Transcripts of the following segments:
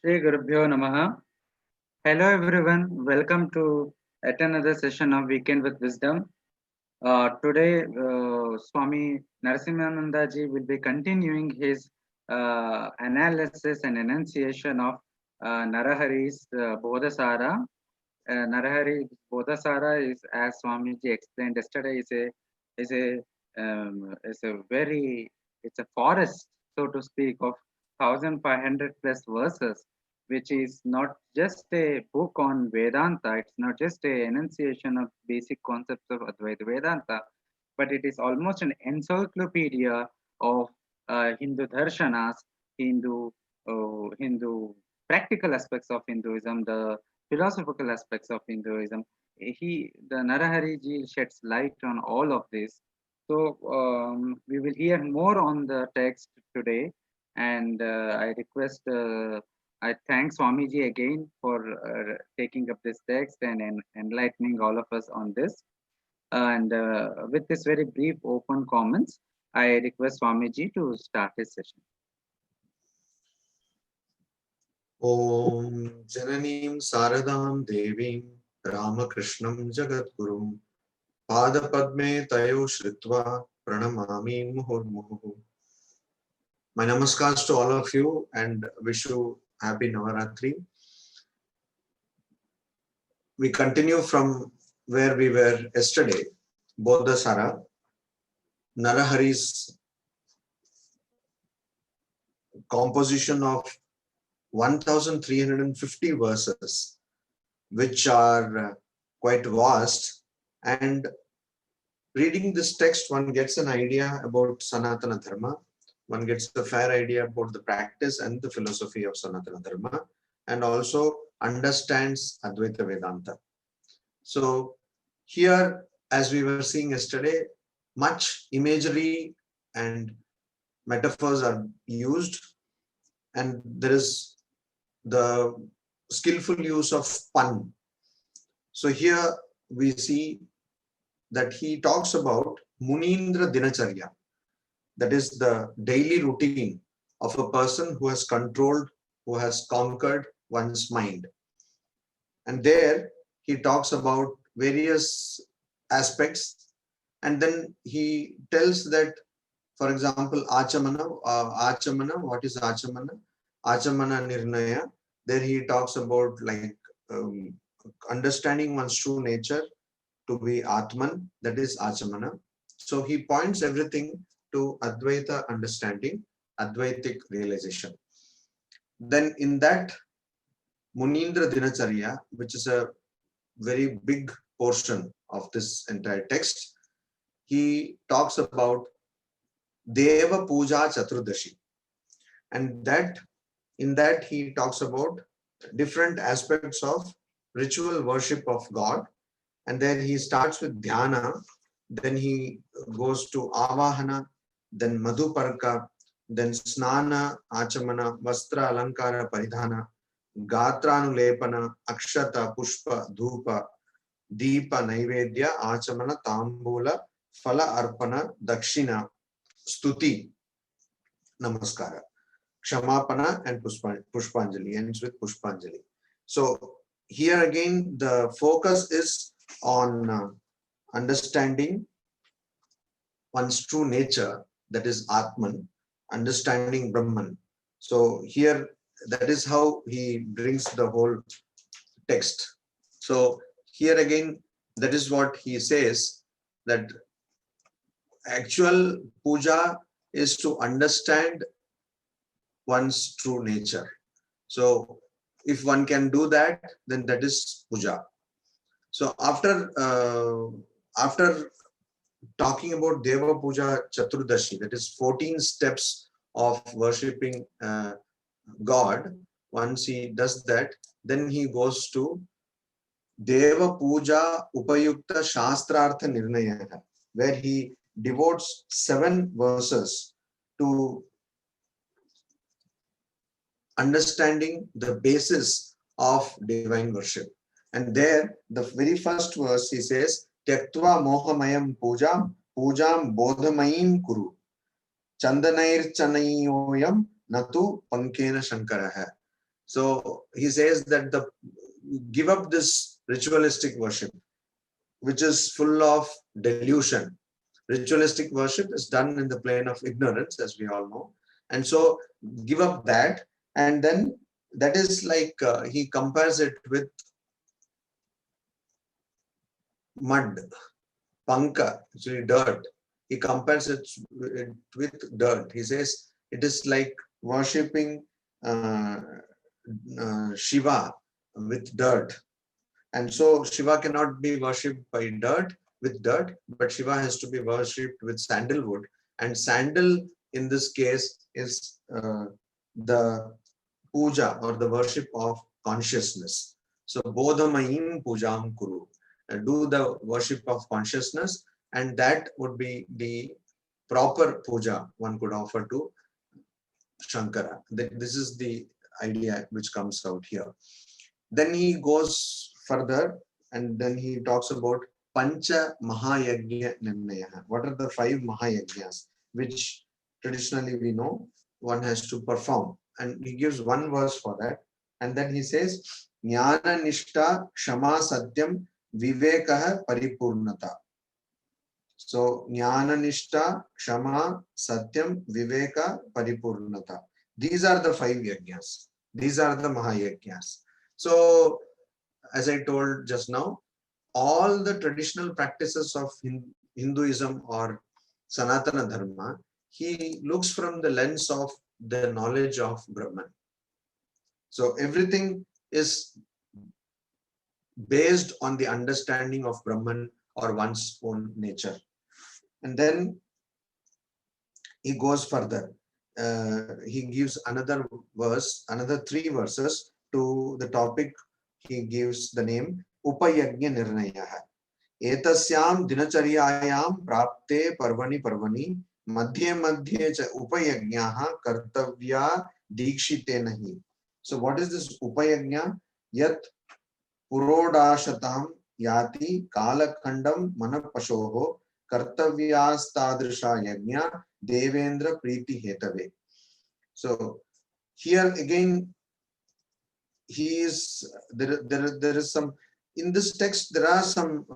Shri Gurubhyo Namaha. Hello everyone, welcome to yet another session of Weekend with Wisdom. Today, Swami Narasimhananda ji will be continuing his analysis and enunciation of Narahari's Bodhasara. Narahari Bodhasara is, as Swami ji explained yesterday, is a very, it's a forest, so to speak, of 1500 plus verses, which is not just a book on Vedanta, it's not just a enunciation of basic concepts of Advaita Vedanta, but it is almost an encyclopedia of Hindu darshanas, Hindu practical aspects of Hinduism, the philosophical aspects of Hinduism. The Narahari ji sheds light on all of this. So we will hear more on the text today, and I thank Swamiji again for taking up this text and enlightening all of us on this. And with this very brief open comments, I request Swamiji to start his session. Om Jananim Saradam Devim Ramakrishnam Jagadgurum Pada Padme Tayo Shritva Pranamami Muhurmuhu. My namaskars to all of you and wish you happy Navaratri. We continue from where we were yesterday, Bodhasara, Narahari's composition of 1350 verses, which are quite vast, and reading this text one gets an idea about Sanatana Dharma, one gets a fair idea about the practice and the philosophy of Sanatana Dharma, and also understands Advaita Vedanta. So here, as we were seeing yesterday, much imagery and metaphors are used, and there is the skillful use of pun. So here we see that he talks about Munindra Dinacharya, that is the daily routine of a person who has controlled, who has conquered one's mind. And there he talks about various aspects, and then he tells that, for example, Achamana, what is Achamana? Achamana Nirnaya. There he talks about like understanding one's true nature to be Atman, that is Achamana. So he points everything to Advaita understanding, Advaitic realization. Then in that Munindra Dinacharya, which is a very big portion of this entire text, he talks about Deva Puja Chaturdashi. And that in that he talks about different aspects of ritual worship of God. And then he starts with Dhyana, then he goes to Avahana, then Madhuparka, then Snana, Achamana, Vastra, Alankara, Paridhana, Gatranulepana, Akshata, Pushpa, Dhupa, Deepa, Naivedya, Achamana, Tambula, Phala Arpana, Dakshina, Stuti, Namaskara, Kshamapana, and Pushpanjali, ends with Pushpanjali. So here again, the focus is on understanding one's true nature, that is Atman, understanding Brahman. So here, that is how he brings the whole text. So here again, that is what he says, that actual puja is to understand one's true nature. So if one can do that, then that is puja. So after talking about Deva Puja Chaturdashi, that is 14 steps of worshipping God, once he does that, then he goes to Deva Puja Upayukta Shastrartha Nirnaya, where he devotes 7 verses to understanding the basis of divine worship. And there, the very first verse, he says, Tyaktva mohamayam pujam bodhamayim kuru. Chandanair chanayoyam natu pankena shankaraha. So he says that give up this ritualistic worship, which is full of delusion. Ritualistic worship is done in the plane of ignorance, as we all know. And so give up that. And then that is like he compares it with mud, panka, actually dirt. He compares it with dirt. He says it is like worshipping Shiva with dirt. And so Shiva cannot be worshipped by dirt, with dirt, but Shiva has to be worshipped with sandalwood. And sandal in this case is the puja or the worship of consciousness. So bodhamayim pujam kuru. Do the worship of consciousness, and that would be the proper puja one could offer to Shankara. This is the idea which comes out here. Then he goes further and then he talks about Pancha Mahayagya Nirnaya. What are the 5 Mahayagnas which traditionally we know one has to perform? And he gives one verse for that. And then he says, Jnana Nishta Kshama Satyam Vivekaha Paripurnata. So Jnana Nishta Kshama Satyam Viveka Paripurnata. These are the 5 yajnas. These are the Mahayajnas. So as I told just now, all the traditional practices of Hinduism or Sanatana Dharma, he looks from the lens of the knowledge of Brahman. So everything is based on the understanding of Brahman or one's own nature. And then he goes further. He gives another verse, another 3 verses to the topic. He gives the name Upayagnya Nirnayaha. Etasyam dinacharyayam prapte parvani parvani madhye madhye cha upayagnaha kartavya dikshite nahi. So what is this upayagnya? Yat purodashatam yati kalakhandam manapashoho kartavyastadrisha yagnya devendra priti hetave. So here again, there is some, in this text there are some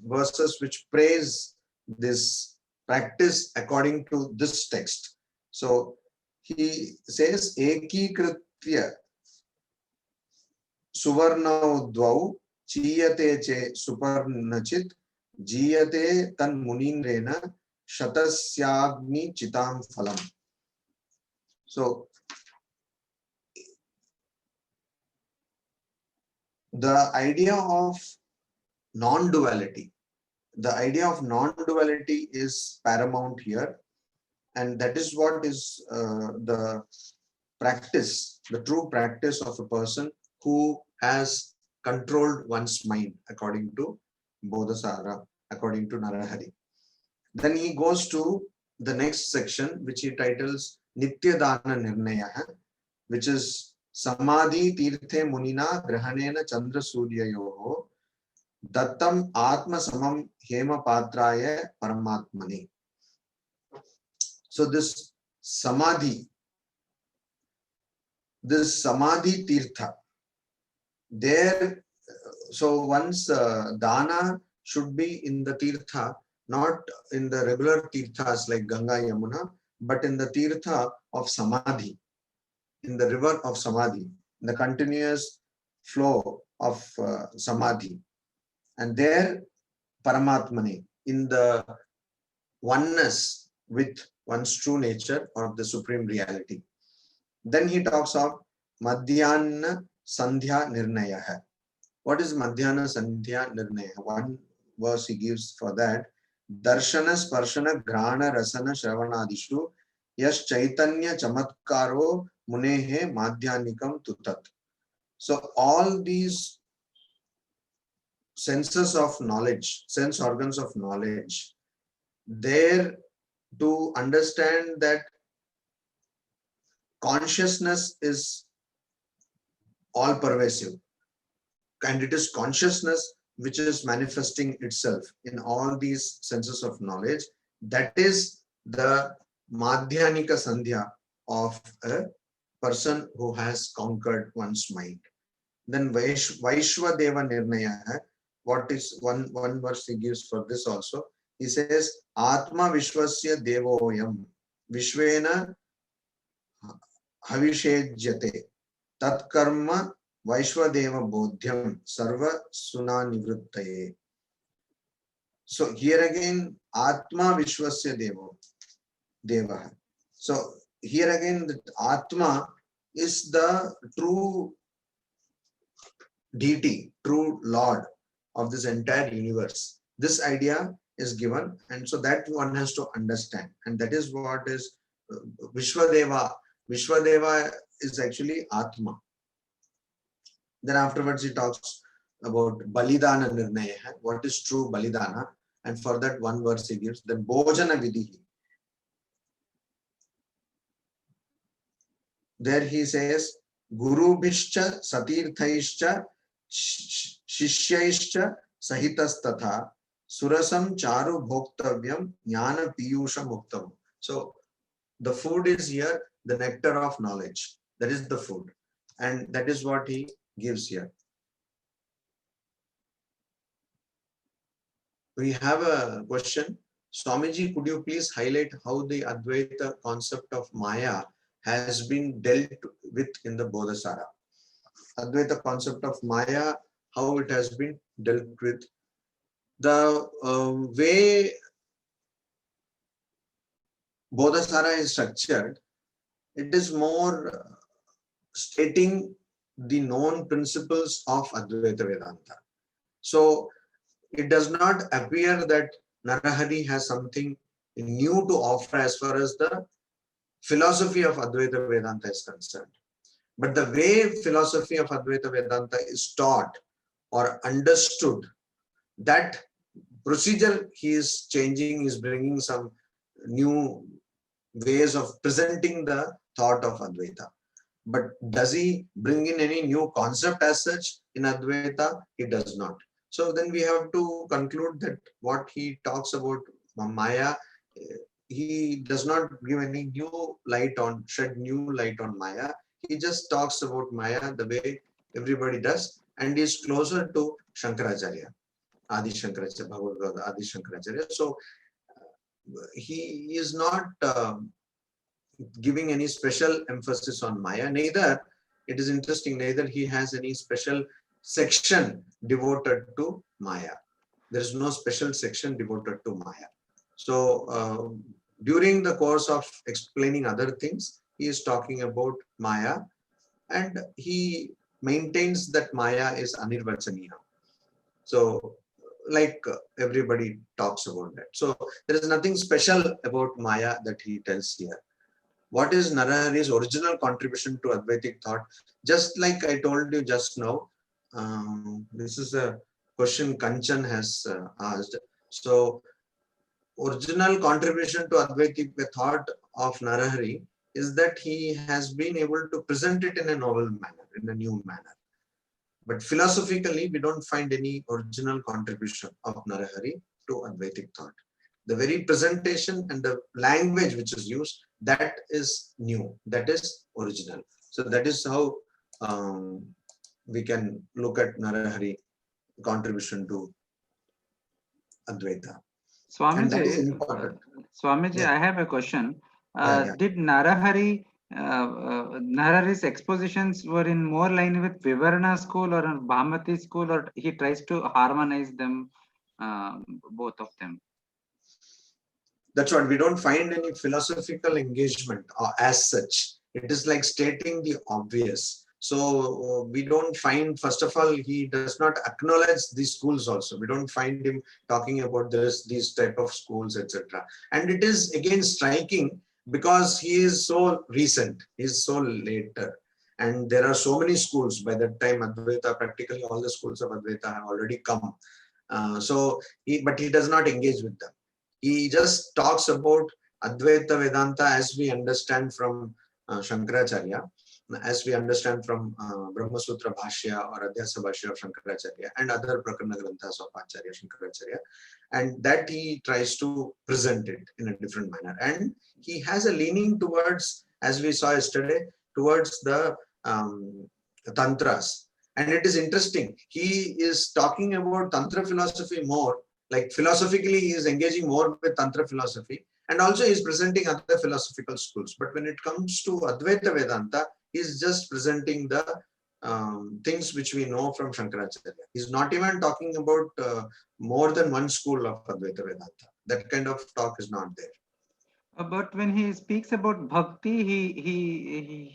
verses which praise this practice according to this text. So he says eki kritya suvarnau dvau chiyate che suparnachit jiyate tan munindrena shatasyagni chitam phalam. So the idea of non-duality, is paramount here, and that is what is the practice, the true practice of a person who has controlled one's mind, according to Bodhasara, according to Narahari. Then he goes to the next section, which he titles Nitya Dana Nirnaya, which is Samadhi Tirthe Munina Grahanena Chandra Suryayoho Dattam Atma Samam Hema Patraya Paramatmani. So this Samadhi Tirtha, there, so one's dana should be in the Tirtha, not in the regular Tirthas like Ganga Yamuna, but in the Tirtha of Samadhi, in the river of Samadhi, the continuous flow of Samadhi. And there, Paramatmani, in the oneness with one's true nature or the supreme reality. Then he talks of Madhyana Sandhya Nirnaya. What is Madhyana Sandhya Nirnaya? One verse he gives for that. Darshana Sparshana Grana Rasana Shravanadishu Yash Chaitanya Chamatkaro Munehe Madhyanikam Tutat. So all these senses of knowledge, sense organs of knowledge, there to understand that consciousness is all pervasive, and it is consciousness which is manifesting itself in all these senses of knowledge. That is the Madhyanika Sandhya of a person who has conquered one's mind. Then Vaishwadeva Nirnaya, what is one verse he gives for this also? He says, Atma Vishwasya Devoyam Vishvena Havishejyate Tat Karma Vaishwadeva Bodhyam Sarva Suna Nivruttaye. So here again, Atma Vishwasya Deva. So here again, the Atma is the true deity, true Lord of this entire universe. This idea is given, and so that one has to understand, and that is what is Vishwadeva. Vishwadeva is actually Atma. Then afterwards he talks about Balidana Nirnaya, what is true Balidana, and for that one verse he gives, then Bhojana Vidhi. There he says, Guru Bhishcha Satirthaischa Shishyaischa Sahitas Surasam Charu Bhoktavyam Jnana Piyusha Muktam. So the food is here, the nectar of knowledge. That is the food. And that is what he gives here. We have a question. Swamiji, could you please highlight how the Advaita concept of Maya has been dealt with in the Bodhasara? Advaita concept of Maya, how it has been dealt with. The way Bodhasara is structured, it is more stating the known principles of Advaita Vedanta. So it does not appear that Narahari has something new to offer as far as the philosophy of Advaita Vedanta is concerned. But the way philosophy of Advaita Vedanta is taught or understood, that procedure he is changing, is bringing some new ways of presenting the thought of Advaita. But does he bring in any new concept as such in Advaita? He does not. So then we have to conclude that what he talks about Maya, he does not give any new light on, shed new light on Maya. He just talks about Maya the way everybody does, and is closer to Shankaracharya, Adi Shankaracharya, Bhagavad Adi Shankaracharya. So he is not giving any special emphasis on Maya. Neither, it is interesting, neither he has any special section devoted to Maya. There is no special section devoted to Maya. So during the course of explaining other things, he is talking about Maya, and he maintains that Maya is Anirvachaniya. So like everybody talks about that. So there is nothing special about Maya that he tells here. What is Narahari's original contribution to Advaitic thought? Just like I told you just now, this is a question Kanchan has asked. So original contribution to Advaitic thought of Narahari is that he has been able to present it in a novel manner, in a new manner. But philosophically, we don't find any original contribution of Narahari to Advaitic thought. The very presentation and the language which is used, that is new, that is original. So that is how we can look at Narahari contribution to Advaita. And that is important. Swamiji, Yeah. I have a question. Yeah. Did Narahari's expositions were in more line with Vivarna school or Bhamati school, or he tries to harmonize them, both of them? That's what, we don't find any philosophical engagement as such. It is like stating the obvious. So we don't find, first of all, he does not acknowledge these schools also. We don't find him talking about these type of schools, etc. And it is again striking because he is so recent, he is so later. And there are so many schools by that time. Advaita, practically all the schools of Advaita have already come. But he does not engage with them. He just talks about Advaita Vedanta as we understand from Shankaracharya, as we understand from Brahma Sutra Bhashya or Adhyasa Bhashya of Shankaracharya and other Prakarana Granthas of Acharya Shankaracharya, and that he tries to present it in a different manner. And he has a leaning towards, as we saw yesterday, towards the tantras. And it is interesting. He is talking about tantra philosophy more, like philosophically he is engaging more with tantra philosophy, and also he is presenting other philosophical schools. But when it comes to Advaita Vedanta, he is just presenting the things which we know from Shankaracharya. He's not even talking about more than one school of Advaita Vedanta. That kind of talk is not there. But when he speaks about bhakti,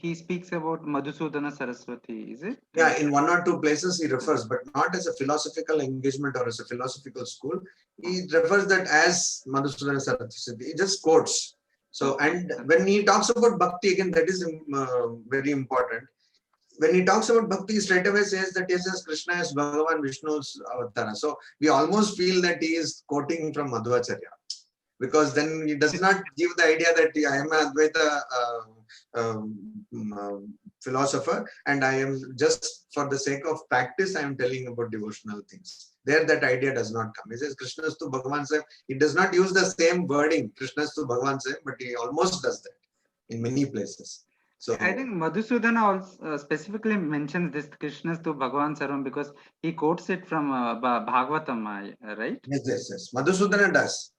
he speaks about Madhusudana Saraswati, is it? Yeah, in one or two places he refers, but not as a philosophical engagement or as a philosophical school. He refers that as Madhusudana Saraswati. He just quotes. So, and when he talks about bhakti, again, that is very important. When he talks about bhakti, he straight away says that yes, Krishna is Bhagavan Vishnu's avatar. So we almost feel that he is quoting from Madhvacharya, because then he does not give the idea that I am an Advaita philosopher and I am just for the sake of practice, I am telling about devotional things. There that idea does not come. He says Krishnastu Bhagavan Sahib. He does not use the same wording, Krishnastu Bhagavan Sahib, but he almost does that in many places. So I think Madhusudana also specifically mentions this Krishnastu Bhagavan Sarvam because he quotes it from Bhagavatam, right? Yes. Madhusudana does.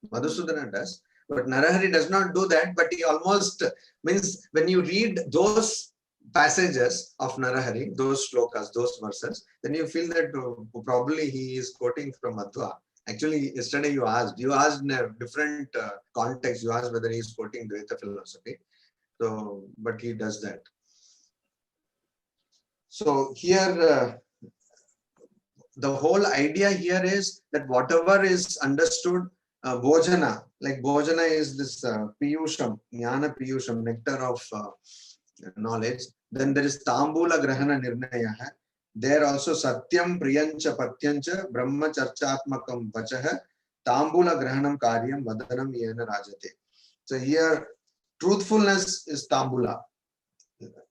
But Narahari does not do that, but he almost means when you read those passages of Narahari, those shlokas, those verses, then you feel that probably he is quoting from Madhva. Actually, yesterday you asked in a different context, you asked whether he is quoting Dvaita philosophy. So, but he does that. So here, the whole idea here is that whatever is understood, Bhojana, like Bhojana is this Piyusham, Jnana Piyusham, nectar of knowledge. Then there is Tambula Grahana Nirnaya. There also Satyam Priyancha Patyancha Brahma Charchatmakam Vachaha Tambula Grahanam Karyam Vadanam Yena Rajate. So here, truthfulness is Tambula.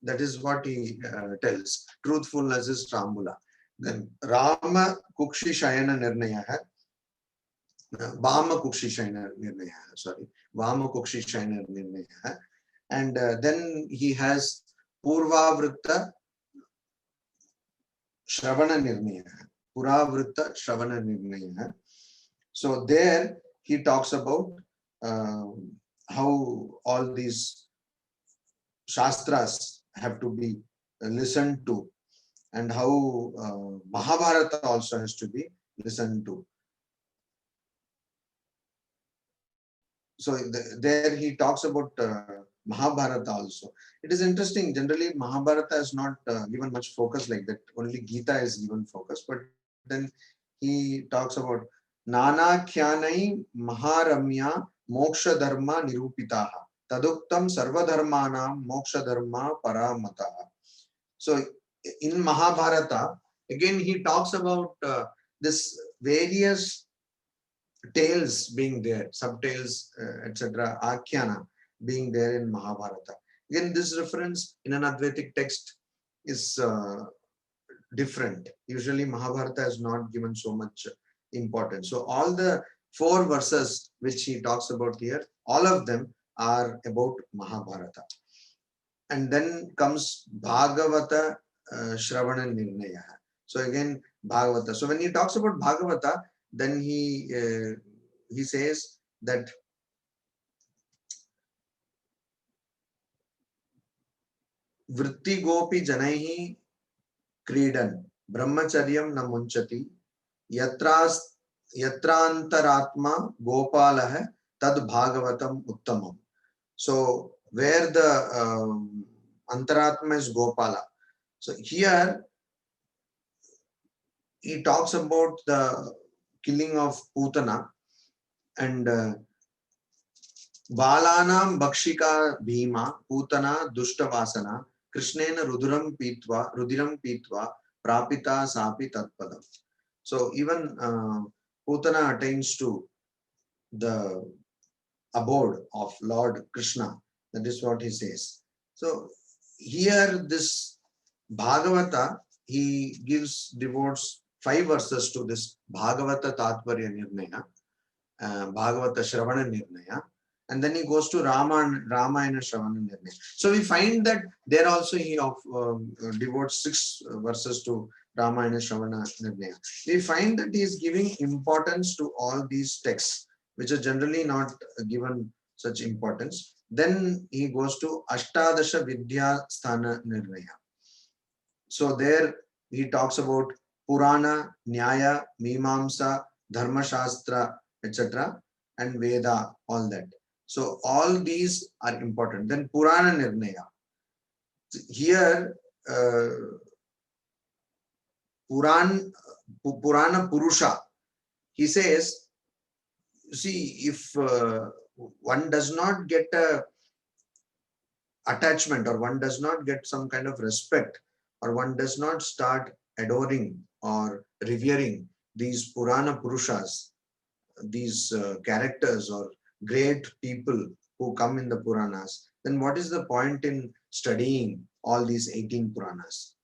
That is what he tells. Truthfulness is Tambula. Then Rama Kukshi Shayana Nirnaya. Vama Kukshi Shayana Nirnaya. Sorry. Vama Kukshi Shayana Nirnaya. And then he has Purvavritta Shravana Nirnaya. Puravritta Shravana Nirnaya. So there he talks about how all these Shastras have to be listened to, and how Mahabharata also has to be listened to. So there he talks about Mahabharata also. It is interesting. Generally, Mahabharata is not given much focus like that. Only Gita is given focus. But then he talks about Nana Khyanai Maharamya Moksha Dharma Nirupitaha Taduktam Sarva Dharmanam Moksha Dharma Paramataha. So in Mahabharata, again he talks about this various tales being there, subtales, etc., Akhyana being there in Mahabharata. Again, this reference in an Advaitic text is different. Usually Mahabharata is not given so much importance. So all the 4 verses which he talks about here, all of them are about Mahabharata. And then comes Bhagavata Shravana Nirnaya. So again, Bhagavata. So when he talks about Bhagavata, then he says that Vritti Gopi Janaihi Kridan Brahmacharyam na munchati Yatrantaratma Gopalaha Tad Bhagavatam Uttamam. So where the Antaratma is Gopala. So here he talks about the killing of Putana and Balanam Bhakshika Bhima Putana Duštavasana Krishnena Rudiram Pitva Prapita Sapi Tatpadam. So even Putana attains to the abode of Lord Krishna. That is what he says. So here this Bhagavata, he devotes 5 verses to this Bhagavata Tatparya Nirnaya, Bhagavata Shravana Nirnaya. And then he goes to Ramayana Shravana Nirnaya. So we find that there also he devotes 6 verses to Ramayana Shravana Nirnaya. We find that he is giving importance to all these texts, which are generally not given such importance. Then he goes to Ashtadasha Vidya Sthana Nirnaya. So there he talks about Purana, Nyaya, Mimamsa, Dharma Shastra, etc. and Veda, all that. So all these are important. Then Purana Nirnaya. Here, Purana Purusha, he says, see, if one does not get a attachment, or one does not get some kind of respect, or one does not start adoring or revering these Purana Purushas, these characters or great people who come in the Puranas, then what is the point in studying all these 18 Puranas?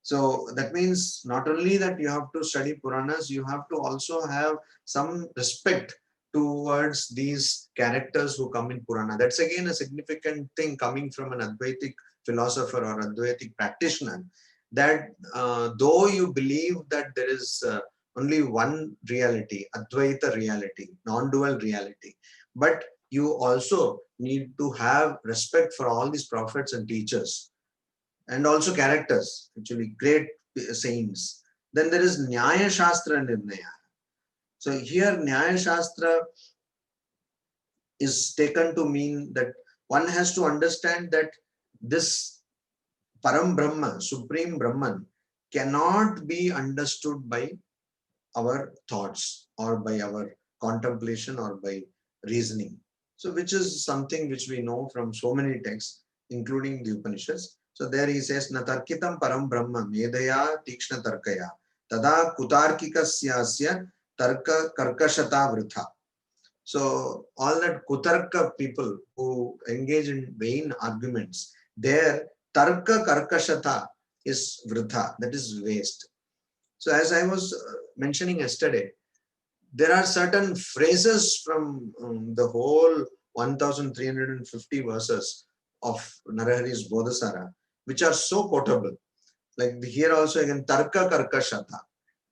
So that means not only that you have to study Puranas, you have to also have some respect towards these characters who come in Purana. That's again a significant thing coming from an Advaitic philosopher or Advaitic practitioner, that though you believe that there is only one reality, Advaita reality, non-dual reality, but you also need to have respect for all these prophets and teachers, and also characters, actually great saints. Then there is Nyaya Shastra Nirnaya. So here Nyaya Shastra is taken to mean that one has to understand that this Param Brahma, Supreme Brahman, cannot be understood by our thoughts or by our contemplation or by reasoning. So which is something which we know from so many texts, including the Upanishads. So there he says, Natarkitam Param Brahma Medaya Tikshna Tarkaya Tada Kutarkikasyasya Tarka Karkashata Vritha. So all that Kutarka people who engage in vain arguments, their Tarka Karkashata is Vritha, that is waste. So as I was mentioning yesterday, there are certain phrases from the whole 1350 verses of Narahari's Bodhasara, which are so quotable. Like here also again, Tarka Karkashata.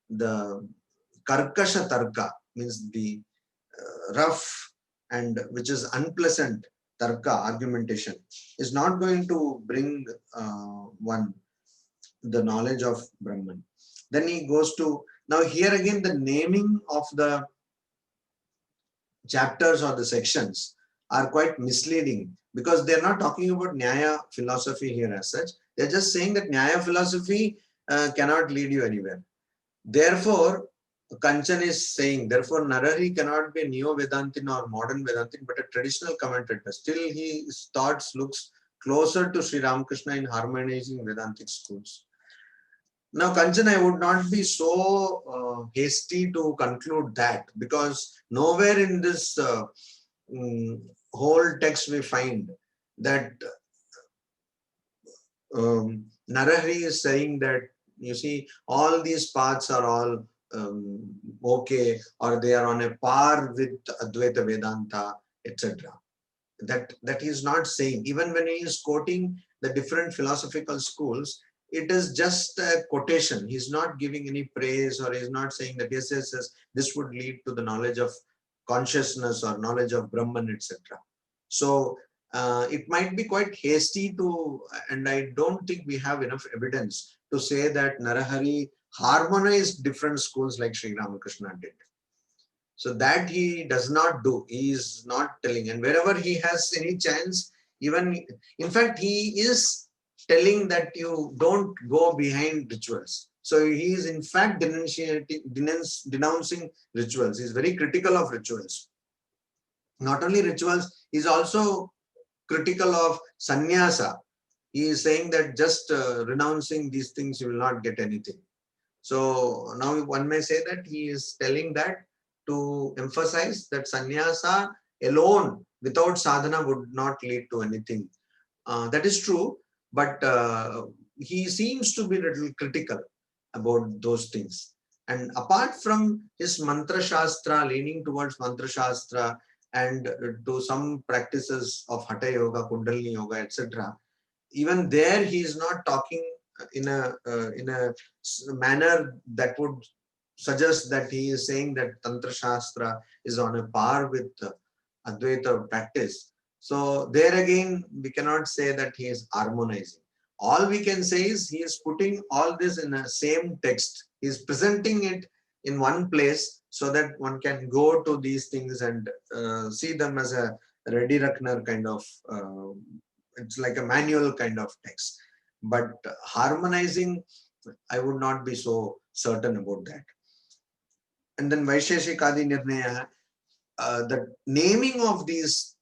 The Karkasha Tarka means the rough and which is unpleasant Tarka, argumentation, is not going to bring one the knowledge of Brahman. Then he goes to, now here again the naming of the chapters or the sections are quite misleading, because they're not talking about Nyaya philosophy here as such. They're just saying that Nyaya philosophy cannot lead you anywhere. Therefore, Kanchan is saying, therefore Narahari cannot be a Neo-Vedantin or modern Vedantin, but a traditional commentator. Still his thoughts looks closer to Sri Ramakrishna in harmonizing Vedantic schools. Now, Kanchan, I would not be so hasty to conclude that, because nowhere in this whole text we find that Narahari is saying that, you see, all these paths are all okay, or they are on a par with Advaita Vedanta, etc. That he is not saying. Even when he is quoting the different philosophical schools, it is just a quotation. He's not giving any praise, or he's not saying that yes, this would lead to the knowledge of consciousness or knowledge of Brahman, etc. So it might be quite hasty to, and I don't think we have enough evidence to say that Narahari harmonized different schools like Sri Ramakrishna did. So that he does not do. He is not telling. And wherever he has any chance, even, in fact, he is telling that you don't go behind rituals. So he is in fact denouncing rituals. He is very critical of rituals. Not only rituals, he is also critical of sannyasa. He is saying that just renouncing these things, you will not get anything. So now one may say that he is telling that to emphasize that sannyasa alone without sadhana would not lead to anything. That is true, but he seems to be a little critical about those things. And apart from his mantra shastra, leaning towards mantra shastra, and to some practices of Hatha Yoga, Kundalini Yoga, etc. Even there, he is not talking in a manner that would suggest that he is saying that Tantra Shastra is on a par with Advaita practice. So there again, we cannot say that he is harmonizing. All we can say is he is putting all this in a same text. He is presenting it in one place so that one can go to these things and see them as a ready reckoner kind of, it's like a manual kind of text. But harmonizing, I would not be so certain about that. And then Vaisheshikadi Nirnaya, the naming of these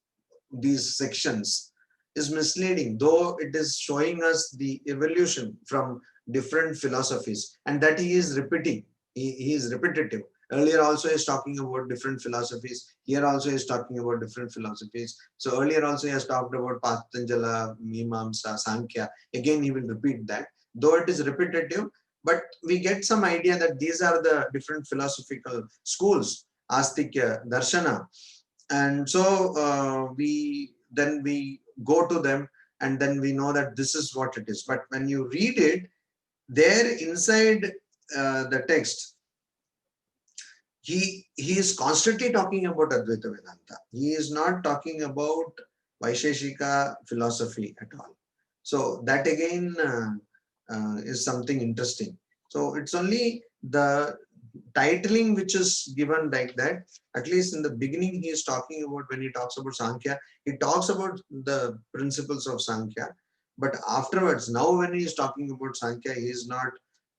sections is misleading, though it is showing us the evolution from different philosophies, and that he is repeating. He is repetitive. Earlier also is talking about different philosophies. Here also is talking about different philosophies. So earlier also he has talked about Patanjala, Mimamsa, Sankhya. Again, he will repeat that. Though it is repetitive, but we get some idea that these are the different philosophical schools, Astikya, Darshana. And so we go to them, and then we know that this is what it is. But when you read it, there inside the text, he is constantly talking about Advaita Vedanta. He is not talking about Vaisheshika philosophy at all. So that again is something interesting. So it's only the titling which is given like that. At least in the beginning, he is talking about, when he talks about Sankhya, he talks about the principles of Sankhya. But afterwards, now when he is talking about Sankhya, he is not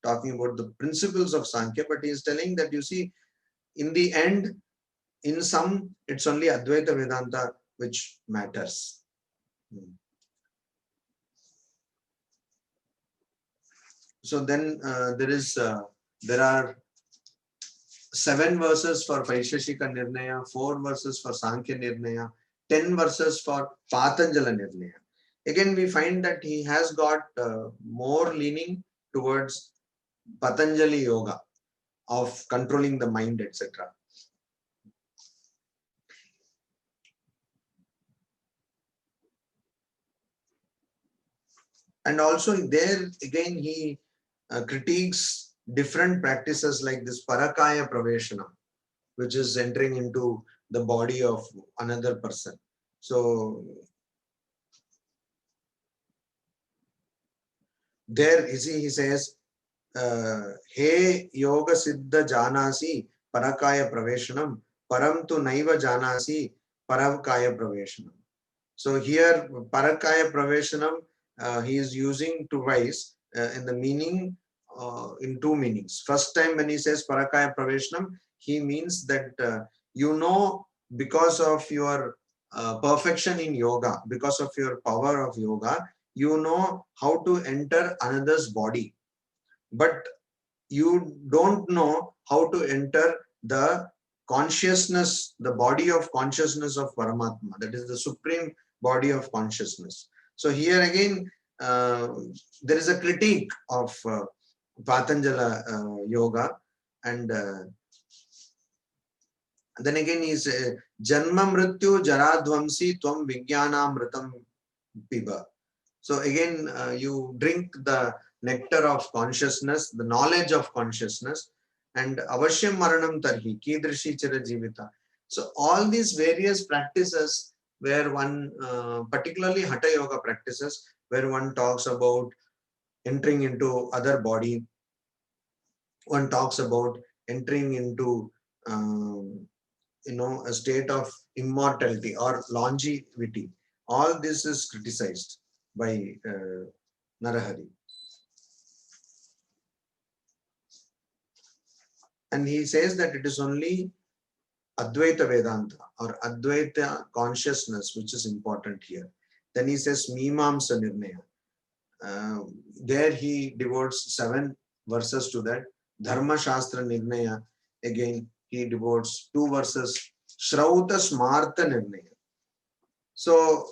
talking about the principles of Sankhya, but he is telling that, you see, in the end, in sum, it's only Advaita Vedanta which matters. So then there are 7 verses for Vaisheshika Nirnaya, 4 verses for Sankhya Nirnaya, 10 verses for Patanjala Nirnaya. Again, we find that he has got more leaning towards Patanjali Yoga of controlling the mind, etc. And also there again, he critiques different practices like this Parakaya Praveshana, which is entering into the body of another person. So there, you see, he says, He Yoga Siddha Janasi Parakaya Praveshanam, Param tu Naiva Janasi Parakaya Praveshanam. So here, Parakaya Praveshanam, he is using twice in the meaning, in 2 meanings. First time when he says Parakaya Praveshanam, he means that you know, because of your perfection in yoga, because of your power of yoga, you know how to enter another's body. But you don't know how to enter the consciousness, the body of consciousness of Paramatma, that is the supreme body of consciousness. So here again, there is a critique of Patanjala yoga, and then again is Janma Mrityu Jaradvamsi Tvam Vijnanamritam Piba. So again, you drink the nectar of consciousness, the knowledge of consciousness, and Avashyam Maranam Tarhi, Kidrishi Chirajivita. So all these various practices where one, particularly Hatha Yoga practices, where one talks about entering into other body, one talks about entering into a state of immortality or longevity. All this is criticized by Narahari. And he says that it is only Advaita Vedanta or Advaita consciousness which is important here. Then he says Mimamsa Nirnaya. There he devotes 7 verses to that. Dharma Shastra Nirnaya, again he devotes 2 verses. Shrauta Smarta Nirnaya. So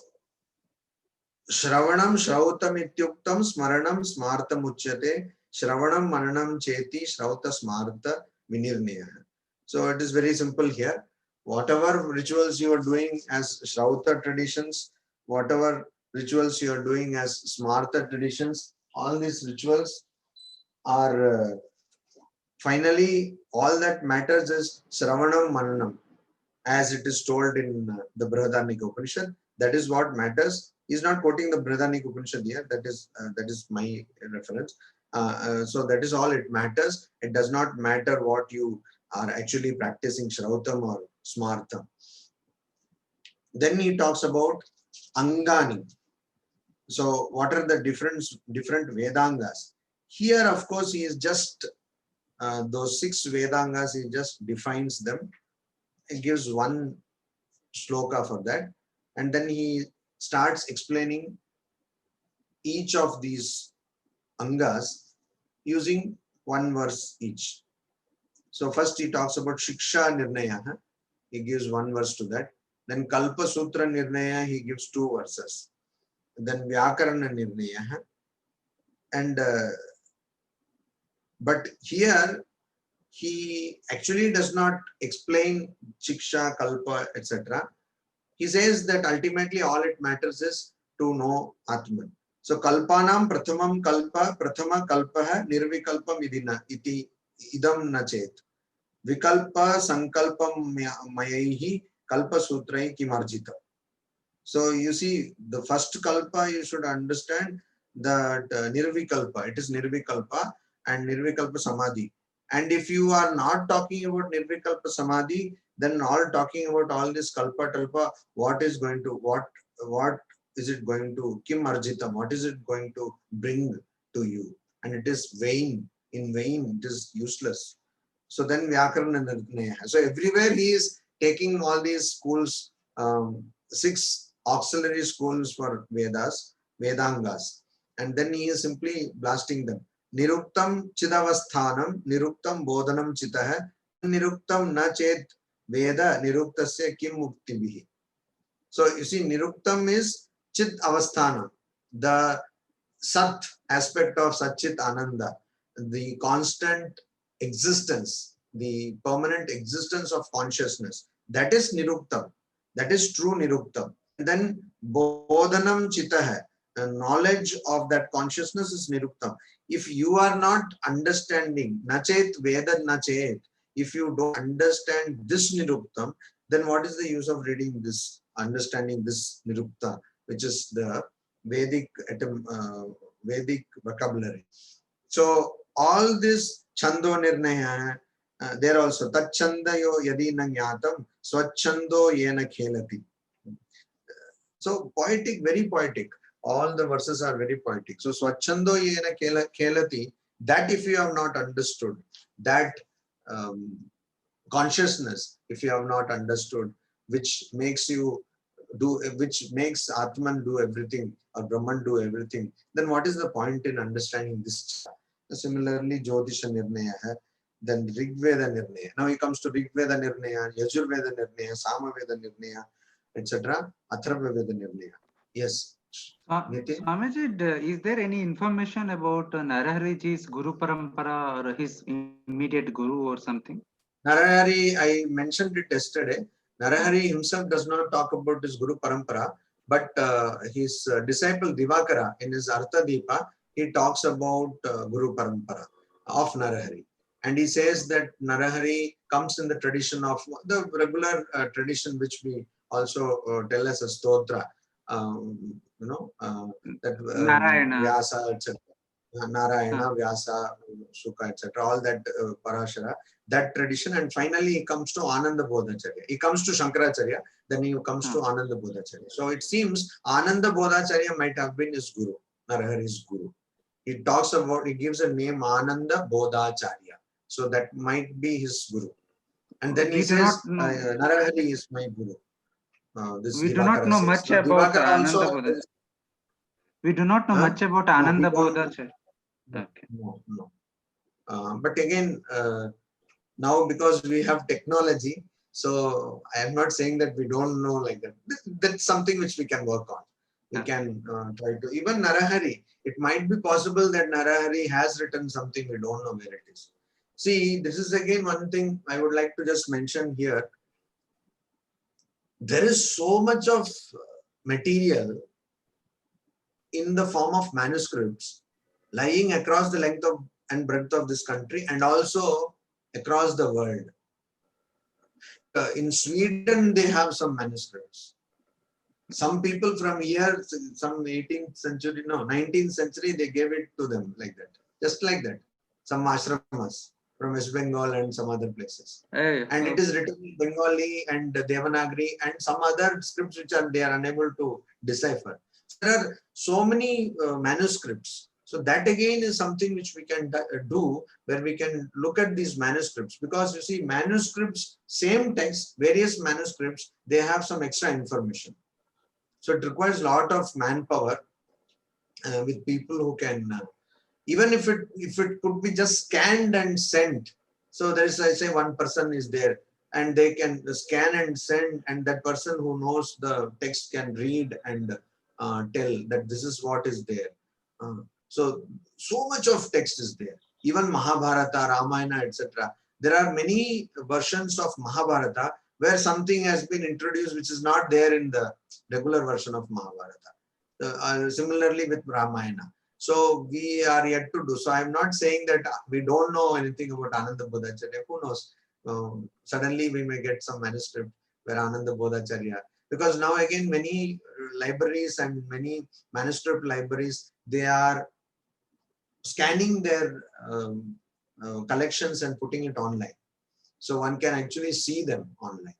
Shravanam Shrautam Ityuktam Smaranam Smartam Uchyate Shravanam Mananam Cheti Shrauta Smarta Vinirnaya. So it is very simple here. Whatever rituals you are doing as Shrauta traditions, whatever rituals you are doing as Smarta traditions, all these rituals are finally all that matters is Sravanam Mananam, as it is told in the Brihadaranyaka Upanishad. That is what matters. He's not quoting the Brihadaranyaka Upanishad here. That is my reference. So that is all it matters. It does not matter what you are actually practicing, Shrautam or Smartam. Then he talks about Angani. So what are the different Vedangas? Here, of course, he is just those 6 Vedangas, he just defines them. He gives one shloka for that. And then he starts explaining each of these Angas using one verse each. So first he talks about Shiksha Nirnaya. He gives one verse to that. Then Kalpa Sutra Nirnaya, he gives 2 verses. Then Vyakarana Nirnaya. And but here he actually does not explain Shiksha, Kalpa, etc. He says that ultimately all it matters is to know Atman. So Kalpanam Prathamam Kalpa, Prathama Kalpaha Nirvikalpam idina iti idam nachet. Vikalpa Sankalpam Mayaihi Kalpa Sutrai Kimarjita. So you see, the first Kalpa you should understand that Nirvikalpa, it is Nirvikalpa and Nirvikalpa Samadhi. And if you are not talking about Nirvikalpa Samadhi, then all talking about all this Kalpa Talpa, what is going to, what is it going to, Kim Arjitam, what is it going to bring to you? And it is vain, in vain, it is useless. So then Vyakarana Nirnaya. So everywhere he is taking all these schools, 6 auxiliary schools for Vedas, Vedangas. And then he is simply blasting them. Niruktam Chidavasthanam, Niruktam Bodhanam Chitaha, Niruktam Na Chet Veda, Niruktasya Kim Muktibihi. So you see, Niruktam is Chit Avasthana, the Sat aspect of Satchit Ananda, the constant existence, the permanent existence of consciousness. That is Niruktam. That is true Niruktam. And then Bodhanam Chitaha, the knowledge of that consciousness is Niruktam. If you are not understanding Nachet Veda Nachet, if you don't understand this Niruktam, then what is the use of reading this, understanding this Nirukta, which is the Vedic vocabulary. So all this Chando Nirnaya, there also Tat Chandayo Yadi Nangyatam Swachando Yena Khelati. So poetic, very poetic. All the verses are very poetic. So Swachando Yena Khelati, that if you have not understood, that consciousness, if you have not understood, which makes you do, which makes Atman do everything or Brahman do everything, then what is the point in understanding this? Similarly, Jyotisha Nirnaya, then Rigveda Nirnaya. Now he comes to Rigveda Nirnaya, Yajurveda Nirnaya, Samaveda Nirnaya, etc. Atharvaveda Nirnaya. Yes. Swamiji, is there any information about Narahari Ji's Guru Parampara or his immediate Guru or something? Narahari, I mentioned it yesterday. Narahari himself does not talk about his Guru Parampara, but his disciple Divakara in his Artha Deepa, he talks about Guru Parampara of Narahari. And he says that Narahari comes in the tradition of the regular tradition which we also tell as a stotra, that Narayana. Vyasa, etc. Narayana, Vyasa, Sukha, etc. All that Parashara, that tradition. And finally, he comes to Ananda Bodhacharya. He comes to Shankaracharya, then he comes to Ananda Bodhacharya. So it seems Ananda Bodhacharya might have been his guru, Narahari's guru. He talks about, he gives a name Ananda Bodhacharya. So that might be his guru. And then he says, Narahari is my guru. We do not know much about Ananda Bodhacharya. We do not know much about Ananda Bodhacharya. Okay. No. But again, now because we have technology, so I am not saying that we don't know like that. That's something which we can work on. We can try to, even Narahari, it might be possible that Narahari has written something, we don't know where it is. See, this is again one thing I would like to just mention here. there is so much of material in the form of manuscripts lying across the length of and breadth of this country and also across the world. In Sweden, they have some manuscripts. Some people from here, some 18th century, no, 19th century, they gave it to them like that, just like that. Some ashramas from West Bengal and some other places. Hey, And it is written in Bengali and Devanagari and some other scripts which they are unable to decipher. There are so many manuscripts. So that again is something which we can do, where we can look at these manuscripts, because you see manuscripts, same text, various manuscripts, they have some extra information. So it requires a lot of manpower with people who can, even if it could be just scanned and sent. So there is, I say, one person is there and they can scan and send, and that person who knows the text can read and tell that this is what is there. So much of text is there. Even Mahabharata, Ramayana, etc. There are many versions of Mahabharata where something has been introduced which is not there in the regular version of Mahabharata. Similarly with Ramayana. So we are yet to do. So I'm not saying that we don't know anything about Ananda Bodhacharya. Who knows? Suddenly we may get some manuscript where Ananda Bodhacharya. Because now again many libraries and many manuscript libraries, they are scanning their collections and putting it online. So one can actually see them online.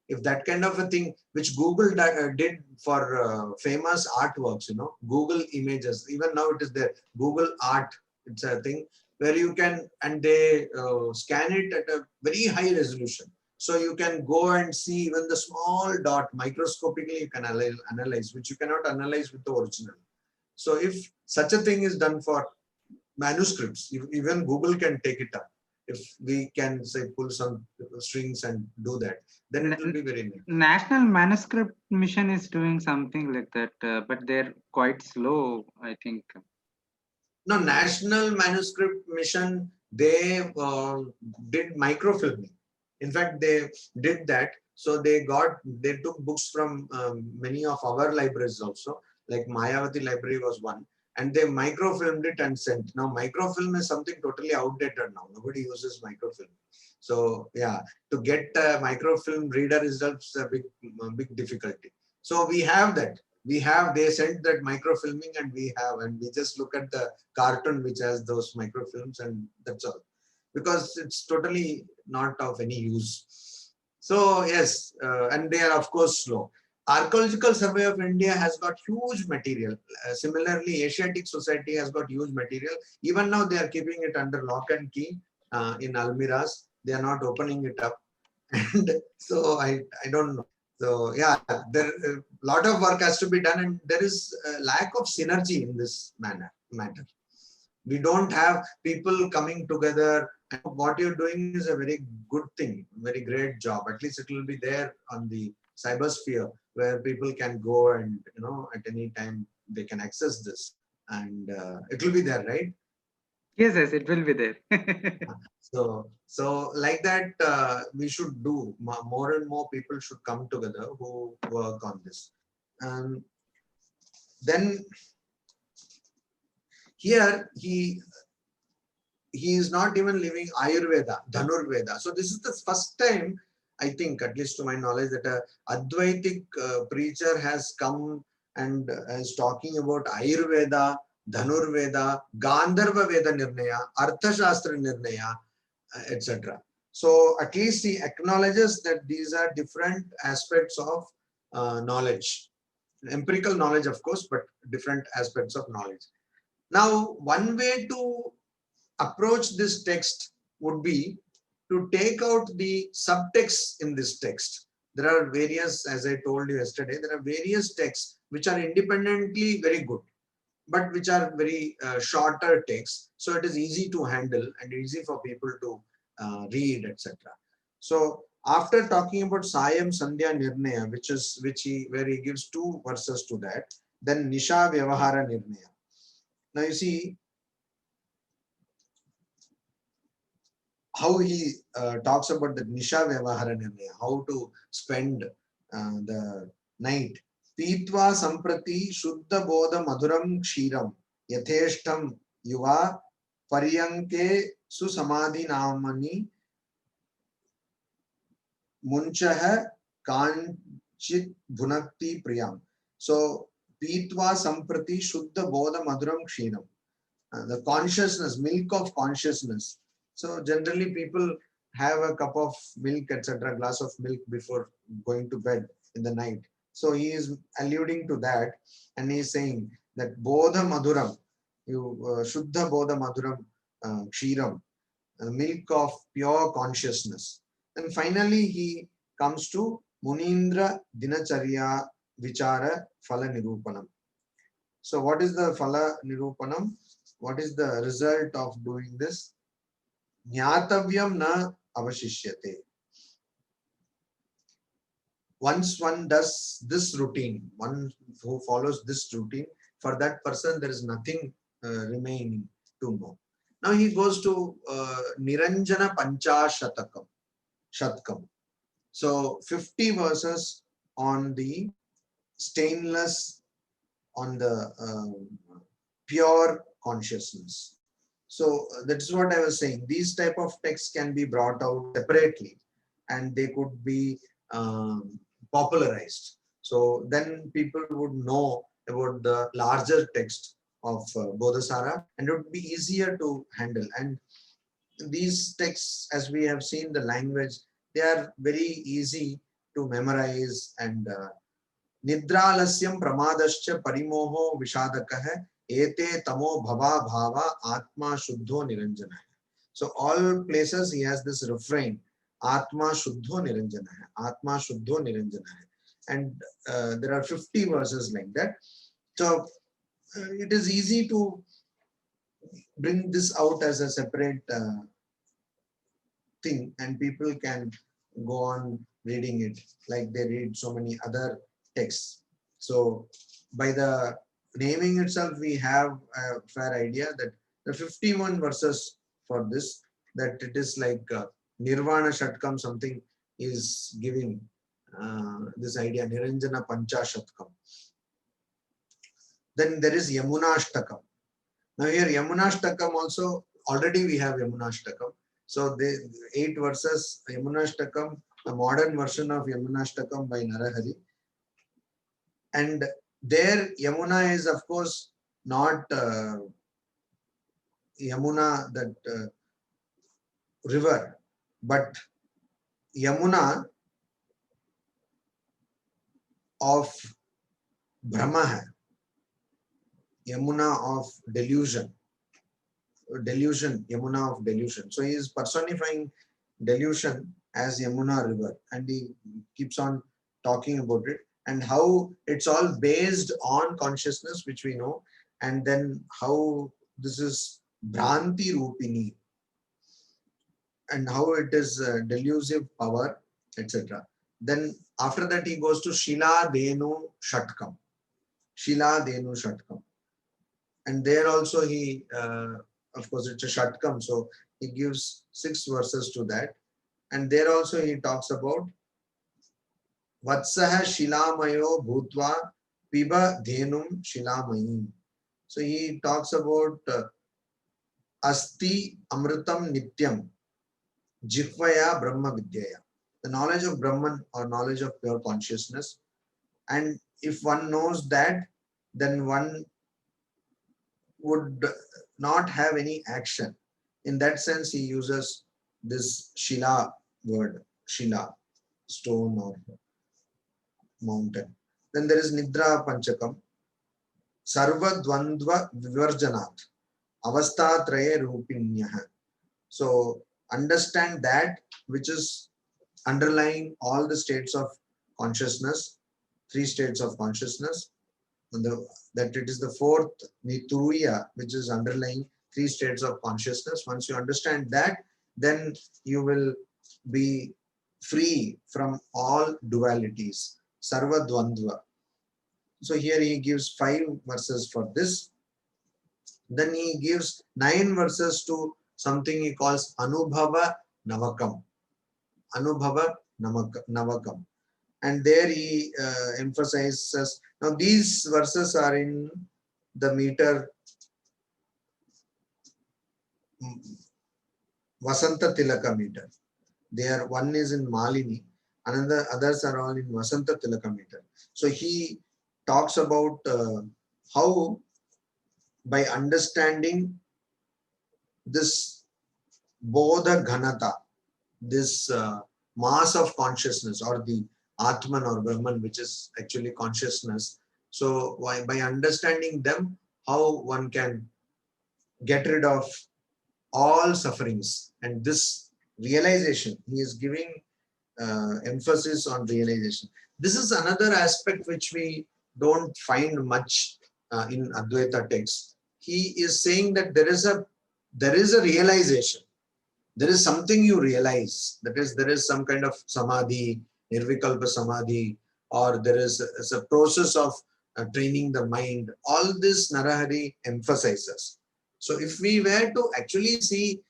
If that kind of a thing, which Google did for famous artworks, Google Images, even now it is there, Google Art, it's a thing where you can, and they scan it at a very high resolution. So you can go and see even the small dot, microscopically you can analyze, which you cannot analyze with the original. So if such a thing is done for manuscripts, even Google can take it up. If we can say pull some strings and do that, then it will be very neat. National Manuscript Mission is doing something like that, but they're quite slow, I think. No, National Manuscript Mission, they did microfilming. In fact, they did that. So they took books from many of our libraries also, like Mayavati Library was one, and they microfilmed it and sent. Now microfilm is something totally outdated now. Nobody uses microfilm. So yeah, to get a microfilm reader is a big difficulty. So we have that. They sent that microfilming and we just look at the cartoon which has those microfilms and that's all, because it's totally not of any use. So yes, and they are of course slow. Archaeological Survey of India has got huge material. Similarly, Asiatic Society has got huge material. Even now they are keeping it under lock and key in almiras. They are not opening it up. And so I don't know. So yeah, there a lot of work has to be done, and there is a lack of synergy in this matter. We don't have people coming together. And what you're doing is a very good thing, very great job. At least it will be there on the cybersphere where people can go and at any time they can access this, and it will be there, right? Yes, it will be there. So like that, we should do more and more people should come together who work on this. Then here he is not even living Ayurveda, Dhanurveda. So this is the first time, I think, at least to my knowledge, that a Advaitic preacher has come and is talking about Ayurveda, Dhanurveda, Gandharva Veda Nirnaya, Arthashastra Nirnaya, etc. So at least he acknowledges that these are different aspects of knowledge, empirical knowledge, of course, but different aspects of knowledge. Now, one way to approach this text would be to take out the subtext in this text. There are various, as I told you yesterday, there are various texts which are independently very good, but which are very shorter texts. So it is easy to handle and easy for people to read, etc. So after talking about Sayam Sandhya Nirnaya, where he gives two verses to that, then Nisha Vyavahara Nirnaya. Now you see how he talks about the Nisha Vyavahara Nirnaya, how to spend the night. Pitva samprati shuddha bodha madhuram kshiram yatheshtam yuva paryanke susamadhi namani munchaha kanchit bhunakti priyam. So pitva samprati shuddha bodha madhuram kshiram. The consciousness, milk of consciousness. So generally people have a cup of milk, etc., glass of milk before going to bed in the night. So he is alluding to that, and he is saying that bodha madhuram, you shuddha bodha madhuram kshiram, milk of pure consciousness. And finally he comes to Munindra Dinacharya Vichara Phala Nirupanam. So what is the Phala Nirupanam? What is the result of doing this? Jnatavyam na avashishyate. Once one does this routine, one who follows this routine, for that person there is nothing remaining to know. Now he goes to Niranjana Panchashatakam, Shatkam. So 50 verses on the stainless, on the pure consciousness. So that's what I was saying. These type of texts can be brought out separately, and they could be popularized. So then people would know about the larger text of Bodhisara, and it would be easier to handle. And these texts, as we have seen the language, they are very easy to memorize. And Nidralasyam pramadascha parimoho vishadakah ete tamo bhava bhava atma shuddho niranjana. So all places he has this refrain, atma shuddho niranjana, atma shuddho niranjana. And there are 50 verses like that. So it is easy to bring this out as a separate thing, and people can go on reading it like they read so many other texts. So by the naming itself, we have a fair idea that the 51 verses for this, that it is like Nirvana Shatkam, something is giving this idea, Niranjana Pancha Shatkam. Then there is Yamunashtakam. Now here Yamunashtakam also, already we have Yamunashtakam. So the 8 verses, Yamunashtakam, a modern version of Yamunashtakam by Narahari. And there Yamuna is of course not Yamuna, that river, but Yamuna of Brahma, Yamuna of delusion. Delusion, Yamuna of delusion. So he is personifying delusion as Yamuna river, and he keeps on talking about it and how it's all based on consciousness, which we know, and then how this is Bhranti Rupini and how it is delusive power, etc. Then after that he goes to Shila Denu Shatkam. Shila Denu Shatkam. And there also he of course it's a Shatkam, so he gives 6 verses to that. And there also he talks about Vatsaha Shilamayo Bhutva Piba Dhenum Shilamayim. So he talks about Asti Amritam Nityam Jihvaya Brahma Vidyaya. The knowledge of Brahman, or knowledge of pure consciousness. And if one knows that, then one would not have any action. In that sense, he uses this Shila word, Shila, stone or mountain. Then there is Nidra Panchakam, Sarva Dvandva Vivarjanat, Avastha Traye Rupinyah. So understand that which is underlying all the states of consciousness, 3 states of consciousness, that it is the 4th Nituya, which is underlying 3 states of consciousness. Once you understand that, then you will be free from all dualities, Sarva Dvandva. So here he gives 5 verses for this. Then he gives 9 verses to something he calls Anubhava Navakam. Anubhava Navakam. And there he emphasizes. Now these verses are in the meter Vasanta Tilaka meter. One is in Malini, others are all in Vasanta Tilaka meter. So he talks about how by understanding this Bodha Ghanata, this mass of consciousness, or the Atman or Brahman, which is actually consciousness. So by understanding them, how one can get rid of all sufferings. And this realization, he is giving emphasis on realization. This is another aspect which we don't find much in Advaita texts. He is saying that there is a realization. There is something you realize. That is, there is some kind of samadhi, nirvikalpa samadhi, or there is a process of training the mind. All this Narahari emphasizes. So if we were to actually see,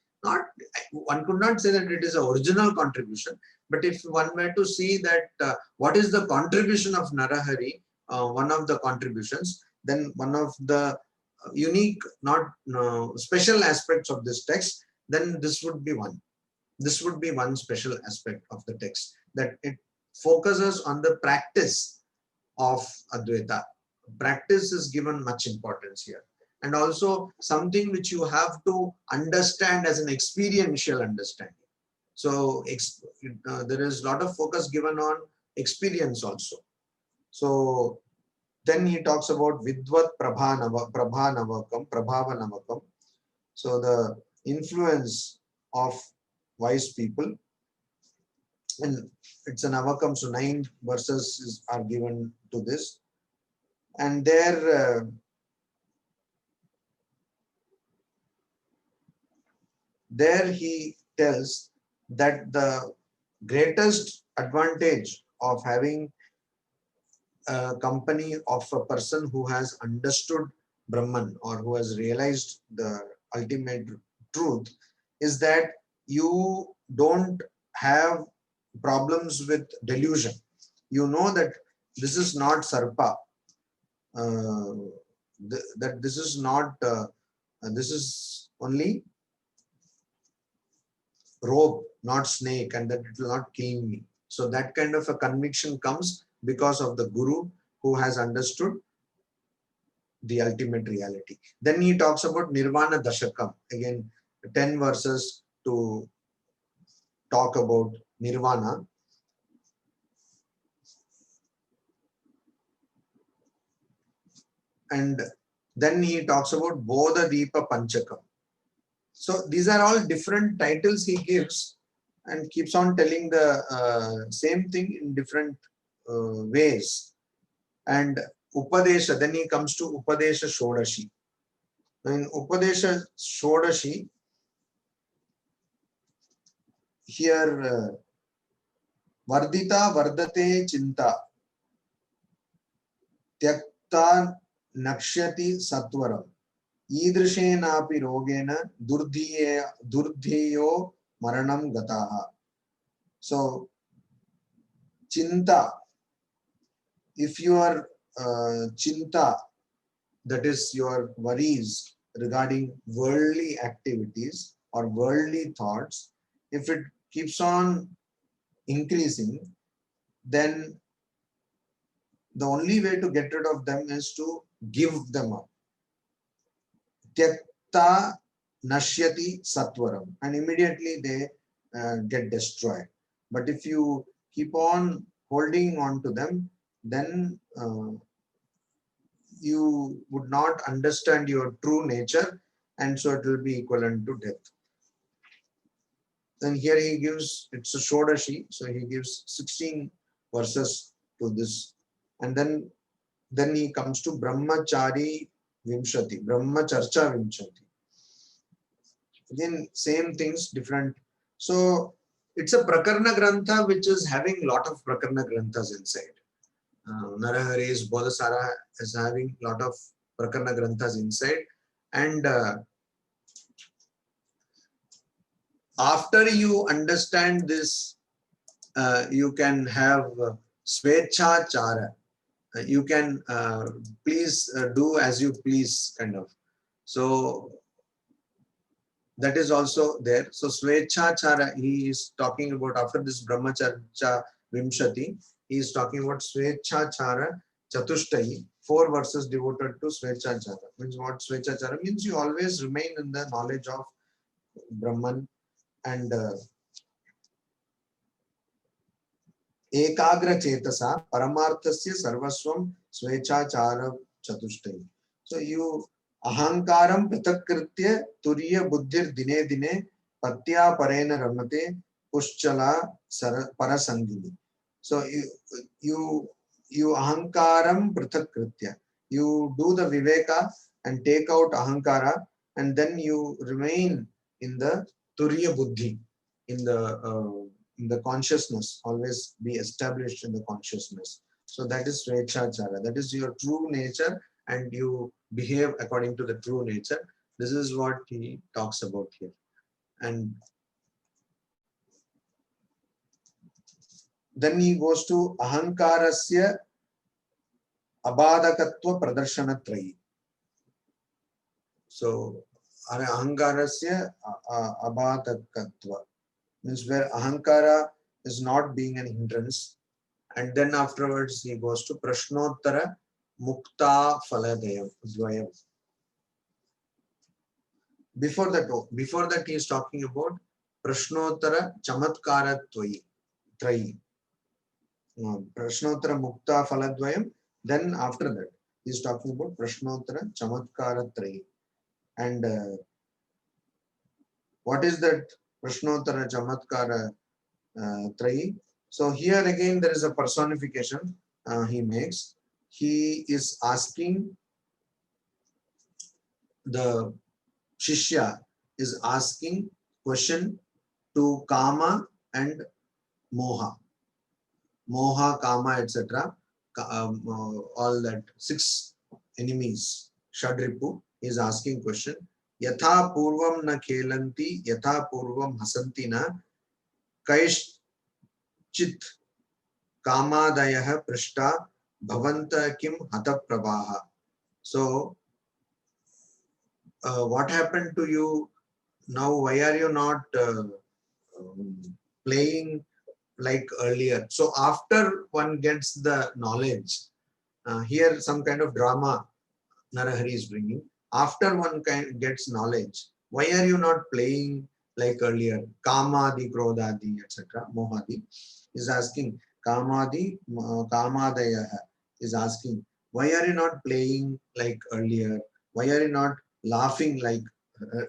one could not say that it is an original contribution, but if one were to see that what is the contribution of Narahari, one of the contributions, then one of the unique, not special aspects of this text, then this would be one. This would be one special aspect of the text, that it focuses on the practice of Advaita. Practice is given much importance here. And also something which you have to understand as an experiential understanding. So there is a lot of focus given on experience also. So then he talks about Vidvat Prabhavanavakam. So the influence of wise people. And it's an avakam, so 9 verses are given to this. And there he tells that the greatest advantage of having a company of a person who has understood Brahman, or who has realized the ultimate truth, is that you don't have problems with delusion. You know that this is not Sarpa, that this is not, this is only rope, not snake, and that it will not kill me. So that kind of a conviction comes because of the Guru who has understood the ultimate reality. Then he talks about Nirvana Dashakam. Again, 10 verses to talk about Nirvana. And then he talks about Bodha Deepa Panchakam. So these are all different titles he gives, and keeps on telling the same thing in different ways. And Upadesha, then he comes to Upadesha Shodashi. In Upadesha Shodashi, here Vardita Vardate Chinta Tyakta Nakshyati Satvaram Idrishenapi Rogena Durdheyo Maranam Gataha. So Chinta, if your Chinta, that is your worries regarding worldly activities or worldly thoughts, if it keeps on increasing, then the only way to get rid of them is to give them up. Tyakta Nashyati Satvaram, and immediately they get destroyed. But if you keep on holding on to them, then you would not understand your true nature, and so it will be equivalent to death. Then here he gives, it's a Shodashi, so he gives 16 verses to this. And then he comes to Brahmachari Vimshati, Brahmacharcha Vimshati. Again, same things, different. So it's a Prakarna Grantha which is having a lot of Prakarna Granthas inside. Narahari's Bodhasara is having a lot of Prakarna Granthas inside. And after you understand this, you can have Swechachara. You can please do as you please, kind of. So that is also there. So Swechachara, he is talking about after this Brahmacharya Vimshati, he is talking about Swechachara Chatushtayi, 4 verses devoted to Swechachara. Means what Swechachara means? You always remain in the knowledge of Brahman and Ekagra Chetasa Paramarthasya Sarvaswam Swechachara Chatushtayi. So you Ahankaram Pratakritya Turiya Buddhir Dine Dine Patya Parena Ramate Pushchala Parasangini. So you Ahankaram Pratakritya. You do the Viveka and take out Ahankara, and then you remain in the Turiya Buddhi, in the consciousness, always be established in the consciousness. So that is Swechachara. That is your true nature, and you behave according to the true nature. This is what he talks about here. And then he goes to Ahankarasya Abadakatva Pradarshanatrayi. So Ahankarasya Abadakatva means where Ahankara is not being an hindrance. And then afterwards he goes to Prashnottara Mukta Phaladayam Dvayam. Before that he is talking about Prashnottara Chamatkara Trayi. Prashnottara Mukta Phaladvayam. Then after that he is talking about Prashnottara Chamatkara Trayi. And what is that Prashnottara Chamatkara Trayi? So here again there is a personification he makes. He is asking, the Shishya is asking question to Kama and Moha. Moha, Kama, etc. All that 6 enemies, Shadripu, is asking question. Yatha purvam na khelanti, yatha purvam hasanti na, kaishchit kamadayah prishta bhavanta kim hata prabaha. So what happened to you now? Why are you not playing like earlier? So after one gets the knowledge, here some kind of drama Narahari is bringing. After one gets knowledge, why are you not playing like earlier? Kamadi, Krodadi, etc. Mohadi is asking. Kamadi, Kamadaya is asking, why are you not playing like earlier? Why are you not laughing like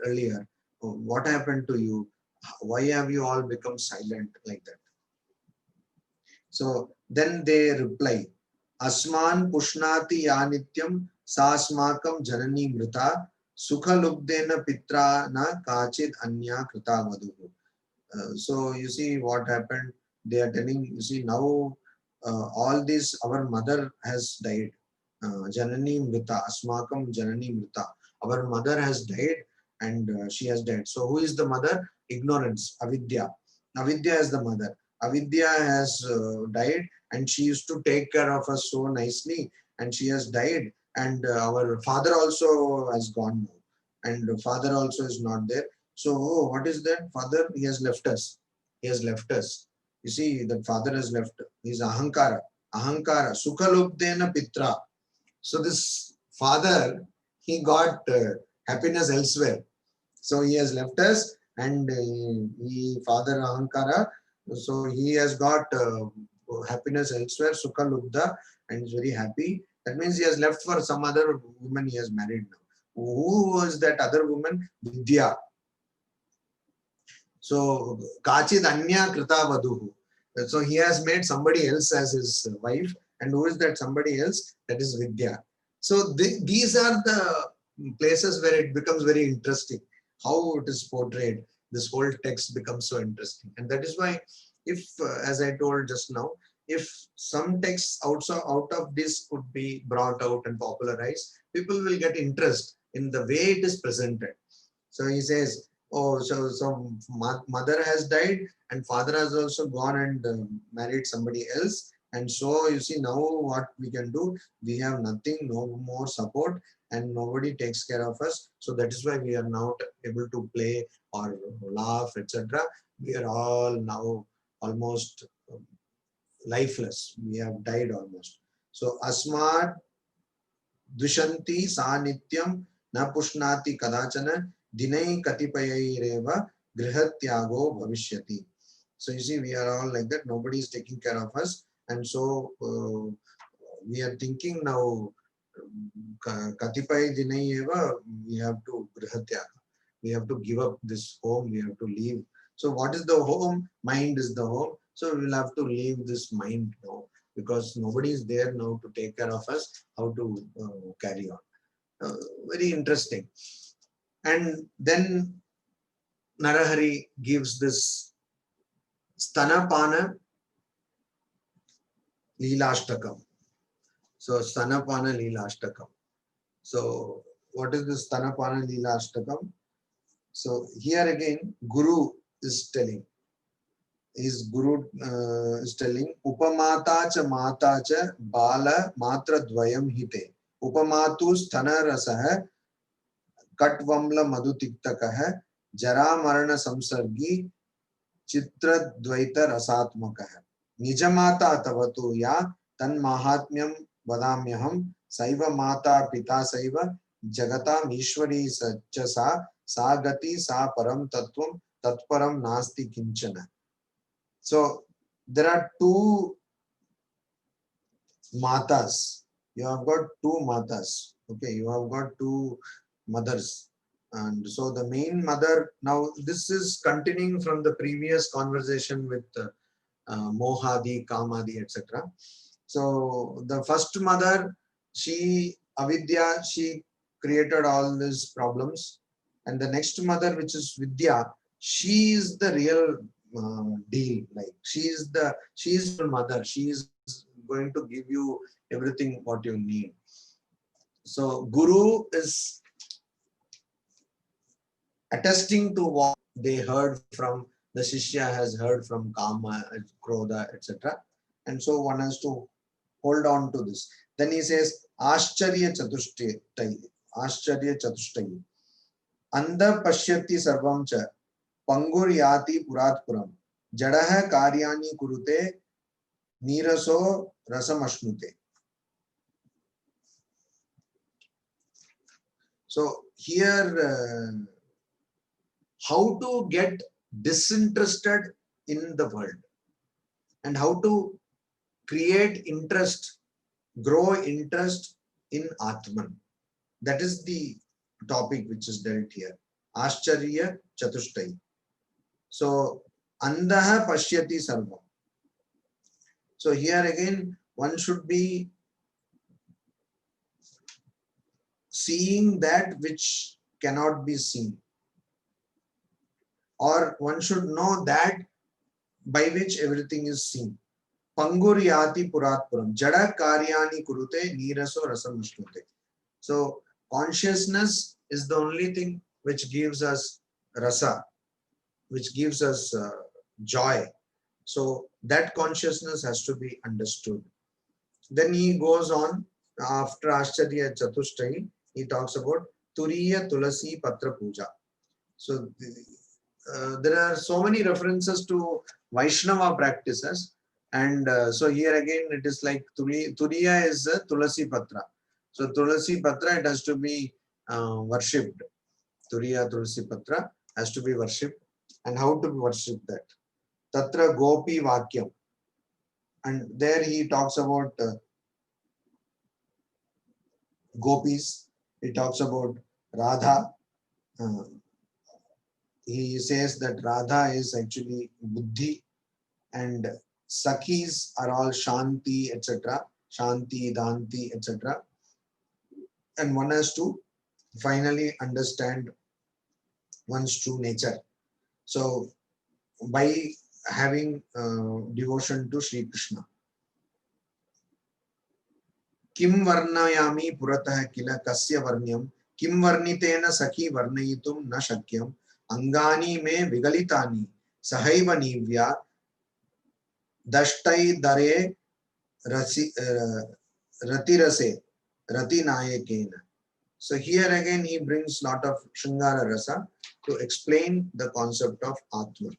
earlier? What happened to you? Why have you all become silent like that? So then they reply, Asman Pushnati Yanityam Sasmakam Janani Mrita Sukha Lubdena Pitra Na Kachit Anya Krita Madhu. So you see what happened. They are telling, you see now all this, our mother has died. Janani Mrita, Asmakam Janani Mrita. Our mother has died and she has died. So who is the mother? Ignorance, Avidya. Avidya is the mother. Avidya has died and she used to take care of us so nicely, and she has died, and our father also has gone now, and father also is not there. So what is that? Father, he has left us. He has left us. You see, that father has left. He is Ahankara. Ahankara. Sukhalubdena Pitra. So this father, he got happiness elsewhere. So he has left us, and he, father Ahankara, so he has got happiness elsewhere, Sukha Lubda, and is very happy. That means he has left for some other woman he has married now. Who was that other woman? Vidya. So Kachid Anya Krita Vaduhu. So he has made somebody else as his wife. And who is that somebody else? That is Vidya. So these are the places where it becomes very interesting. How it is portrayed. This whole text becomes so interesting. And that is why, if, as I told just now, if some texts also out of this could be brought out and popularized, people will get interest in the way it is presented. So he says, oh, so mother has died and father has also gone and married somebody else, And so you see now what we can do, we have nothing, no more support, and nobody takes care of us. So that is why we are not able to play or laugh, etc. We are all now almost lifeless. We have died almost. So asmat dushanti sa nityam na pushnati kadachana dinai katipayaireva grihatyago bhavishyati. So you see, we are all like that. Nobody is taking care of us, and so we are thinking now. Katipai dinai eva, we have to grihatyaga. We have to give up this home. We have to leave. So what is the home? Mind is the home. So we will have to leave this mind now, because nobody is there now to take care of us. How to carry on? Very interesting. And then Narahari gives this Stanapana Leelashtakam. So Stanapana Leelashtakam. So what is this Stanapana Leelashtakam? So here again, Guru is telling. His Guru is telling, Upamata cha mata cha bala matra dvayam hite. Upamatu sthana rasaha katvamla madutiktakaha jara marana samsargi chitra dvaita rasatmakaha. Nijamata tavatu ya tan mahatmyam vadamyaham saiva mata pita saiva jagatam ishwari sacha sa gati sa param tattvam tatparam nasti kinchana. So there are two matas. You have got two matas. Okay, you have got two mothers. And so the main mother, now this is continuing from the previous conversation with Mohadi, Kamadi, etc. So the first mother, she, Avidya, she created all these problems. And the next mother, which is Vidya, she is the real deal. Like she is your mother. She is going to give you everything what you need. So Guru is attesting to what they heard from the Shishya has heard from Kama, Krodha, etc. And so one has to hold on to this. Then he says, Ascharya Chatushtayi. Ascharya Chatushtayi. Anda Pashyati Sarvam Cha Panguryati Puratpuram. Jadaha Karyani Kurute Niraso Rasamashnute. So here, how to get disinterested in the world and how to create interest, grow interest in Atman. That is the topic which is dealt here. Ascharya Chatushtayi. So, Andaha Pashyati Sarvam. So here again, one should be seeing that which cannot be seen. Or one should know that by which everything is seen. Panguryati Puratpuram. Jada Karyani Kurute Niraso Rasamashnute. So consciousness is the only thing which gives us rasa, which gives us joy. So that consciousness has to be understood. Then he goes on, after Ascharya Chatushtayi, he talks about Turiya Tulasi Patra Puja. So there are so many references to Vaishnava practices. And so here again, it is like Turiya is Tulasi Patra. So Tulasi Patra, it has to be worshipped. Turiya Tulasi Patra has to be worshipped. And how to worship that? Tatra Gopi Vakyam. And there he talks about gopis. He talks about Radha. He says that Radha is actually Buddhi and Sakhis are all Shanti, etc. Shanti, Danti, etc. And one has to finally understand one's true nature. So by having devotion to Sri Krishna. Kim varnayami puratah kila kasya varnyam kim varnitena sakhi varnayitum na shakyam angani me vigalitani sahaiva nivya dashtai dare Ratirase, Rati Nayakena. So here again he brings lot of Shringara Rasa to explain the concept of Atma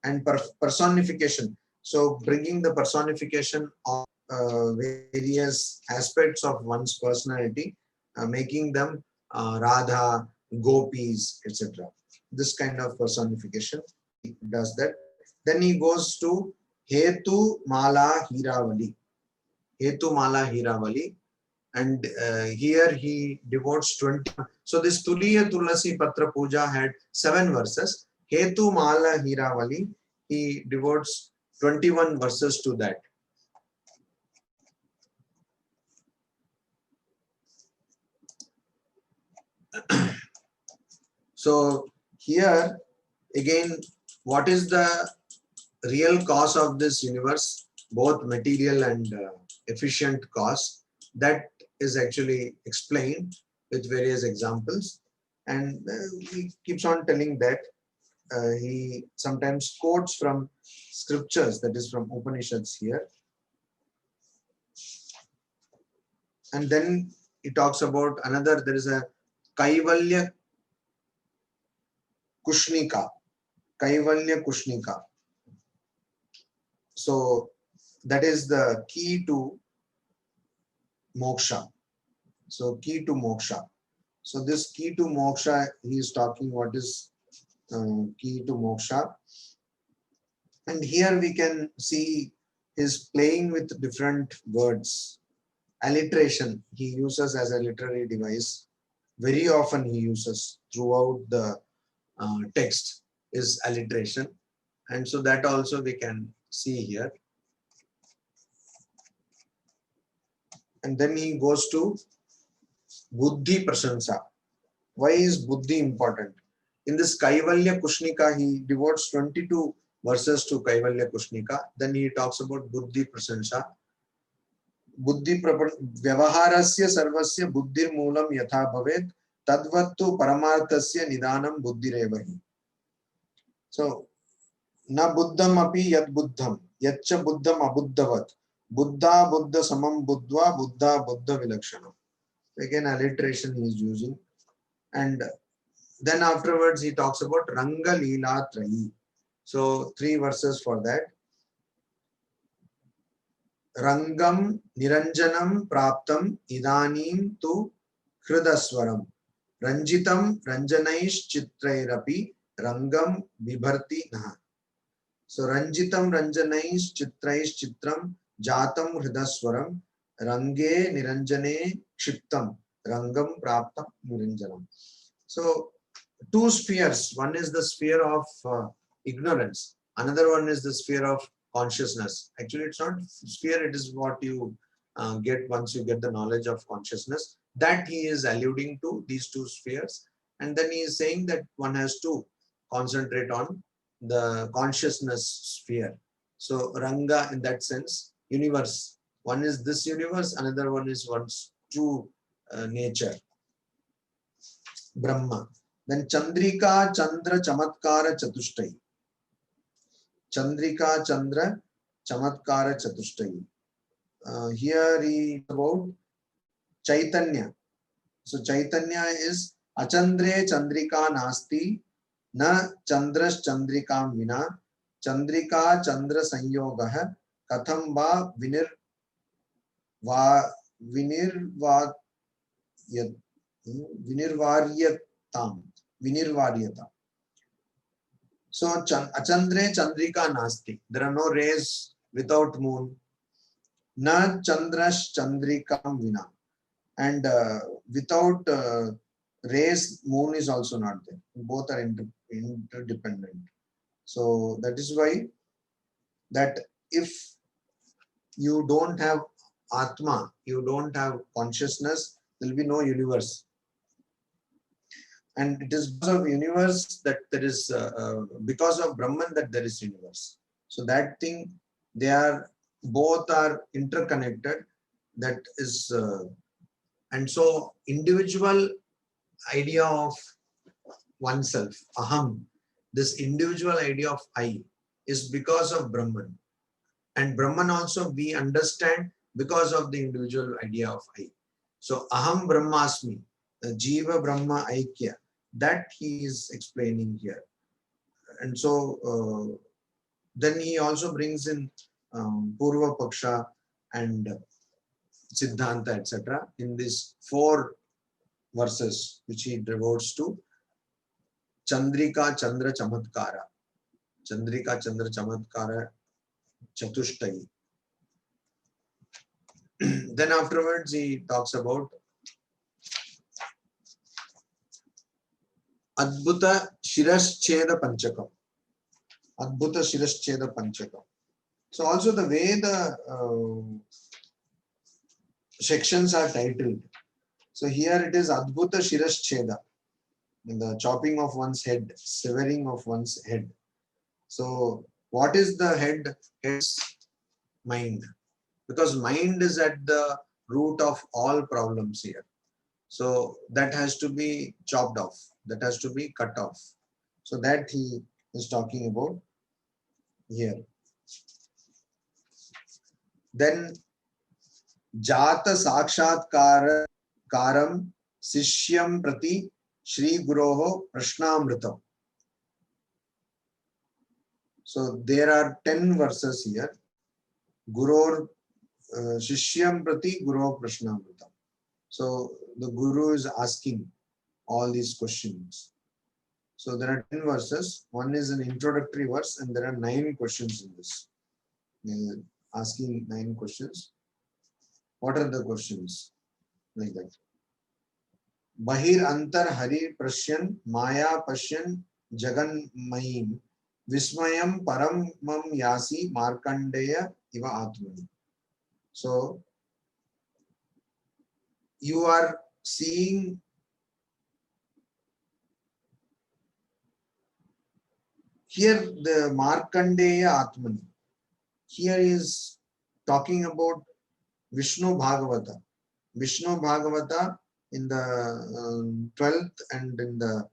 and personification. So bringing the personification of various aspects of one's personality, making them Radha, Gopis, etc. This kind of personification he does that. Then he goes to Hetu Mala Hiravali. Hetu Mala Hiravali. And here he devotes 20. So this Tuliya Tulasi Patra Puja had 7 verses. Hetu Mala Hiravali, he devotes 21 verses to that. So here again, what is the real cause of this universe, both material and efficient cause? That is actually explained with various examples, and he keeps on telling that he sometimes quotes from scriptures, that is from Upanishads here. And then he talks about another, there is a Kaivalya Kushnika. Kaivalya Kushnika. So that is the key to moksha. So key to moksha. So this key to moksha, he is talking what is key to moksha. And here we can see his playing with different words. Alliteration he uses as a literary device. Very often he uses throughout the text is alliteration. And so that also we can see here. And then he goes to Buddhi Prasansa. Why is Buddhi important? In this Kaivalya Kushnika, he devotes 22 verses to Kaivalya Kushnika. Then he talks about Buddhi Prasansa. Buddhi Vyavaharasya Sarvasya Buddhir Moolam Yatha Bhavet Tadvattu Paramarthasya Nidanam Buddhirevahi. So, Na Buddham api Yad Buddham Yatcha Buddham Abuddhavat Buddha Buddha Samam Buddha Buddha Buddha Vilakshanam. Again, alliteration he is using. And then afterwards he talks about Ranga Leela Trayi. So 3 verses for that. Rangam Niranjanam Praptam Idanim tu Hridaswaram Ranjitam Ranjanaish Chitrairapi Rangam Vibharti Naha. So Ranjitam Ranjanaish Chitraish Chitram Jatam Hridaswaram Range Niranjane Kshiptam Rangam Praptam Niranjanam. So 2 spheres. One is the sphere of ignorance. Another one is the sphere of consciousness. Actually, it's not sphere. It is what you get once you get the knowledge of consciousness. That he is alluding to, these 2 spheres. And then he is saying that one has to concentrate on the consciousness sphere. So Ranga, in that sense, universe. One is this universe. Another one is one's true nature. Brahma. Then Chandrika Chandra Chamatkara Chatushtay. Chandrika Chandra Chamatkara Chatushtay. Here he about Chaitanya. So Chaitanya is Achandre Chandrika Nasti Na Chandras Chandrikam Vina Chandrika Chandra Sanyogaha Katham Va Vinirvaryatam. So Achandre Chandrika Nasti. There are no rays without moon. Na Chandras Chandrikam Vina. And without rays, moon is also not there. Both are interdependent. So that is why that if you don't have Atma, you don't have consciousness, there will be no universe. And it is because of universe that there is, because of Brahman that there is universe. So that thing, they are, both are interconnected. That is, and so individual idea of oneself, aham, this individual idea of I is because of Brahman. And Brahman also we understand because of the individual idea of I. So Aham Brahmasmi, the Jiva Brahma Aikya, that he is explaining here. And so then he also brings in Purva Paksha and Siddhanta, etc. in these 4 verses which he devotes to Chandrika Chandra Chamatkara. Chandrika Chandra Chamatkara Chatushtayi. Then afterwards he talks about Adbhuta Shirascheda Panchakam. Adbhuta Shirascheda Panchakam. So also the way the sections are titled. So here it is Adbhuta Shirascheda, the chopping of one's head, severing of one's head. So what is the head? Head's mind. Because mind is at the root of all problems here. So that has to be chopped off. That has to be cut off. So that he is talking about here. Then Jata Sakshatkara Karam Sishyam Prati Shri Guroho Prashnamritam. So there are 10 verses here. Guror Shishyam Prati Guroho Prashnamritam. So the Guru is asking all these questions. So there are 10 verses. One is an introductory verse, and there are 9 questions in this. Asking 9 questions. What are the questions? Like that. Bahir Antar Hari Prashyan Maya Pashyan Jagan Mayim Vismayam Paramam Yasi Markandeya Iva Atmani. So you are seeing here the Markandeya Atmani. Here is talking about Vishnu Bhagavata. Vishnu Bhagavata in the 12th and in the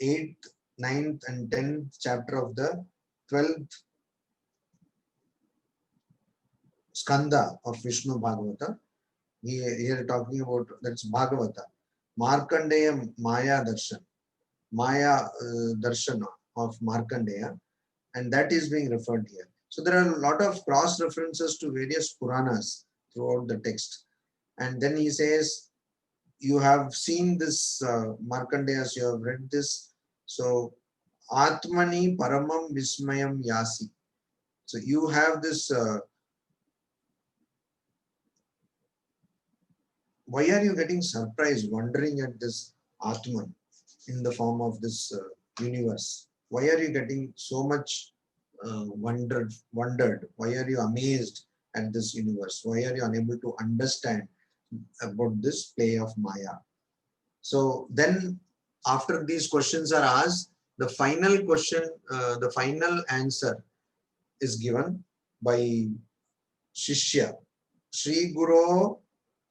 8th, 9th and 10th chapter of the 12th skanda of Vishnu Bhagavata. Here talking about that's Bhagavata. Markandeya Maya Darshan. Maya Darshana of Markandeya, and that is being referred here. So there are a lot of cross references to various Puranas throughout the text. And then he says, you have seen this Markandeyas, you have read this. So Atmani Paramam Vismayam Yasi. So you have this, why are you getting surprised, wondering at this Atman in the form of this universe? Why are you getting so much wondered? Why are you amazed at this universe? Why are you unable to understand about this play of Maya? So then after these questions are asked, the final question, the final answer is given by Shishya. Shri Guru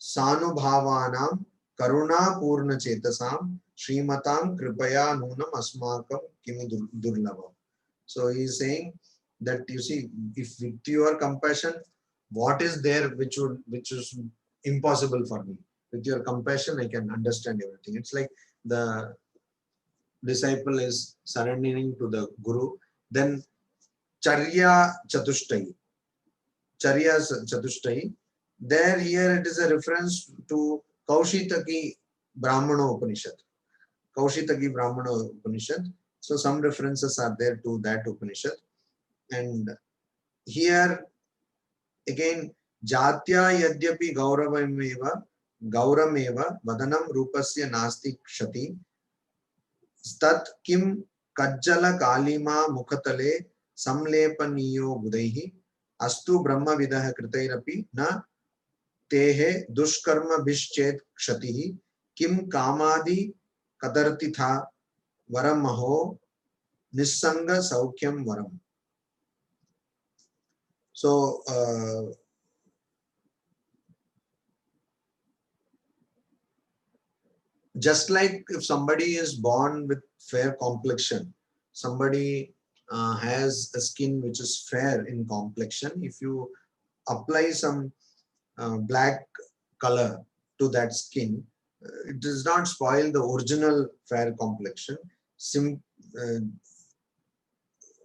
Sanubhavanam Karuna Purna Chetasam Srimatam Kripaya Nunam Asmakam Kimi Durlava. So he is saying that you see, if with your compassion, what is there which is impossible for me? With your compassion, I can understand everything. It's like the disciple is surrendering to the Guru. Then Charya Chatushtayi. Charya Chatushtayi. There, here it is a reference to Kaushitaki Brahmana Upanishad. Kaushitaki Brahmana Upanishad. So some references are there to that Upanishad. And here again, Jatya Yadyapi Gauravameva Vadanam Rupasya Nasti Kshati Stat Kim Kajjala Kalima Mukhatale Samlepaniyo Budaihi Astu Brahma Vidaha Kritairapi Na Tehe Dushkarma Bhischet Kshatihi Kim Kamadi Kadartitha Varamaho Nissanga Saukyam Varam. So, just like if somebody is born with fair complexion, somebody has a skin which is fair in complexion. If you apply some black color to that skin, it does not spoil the original fair complexion.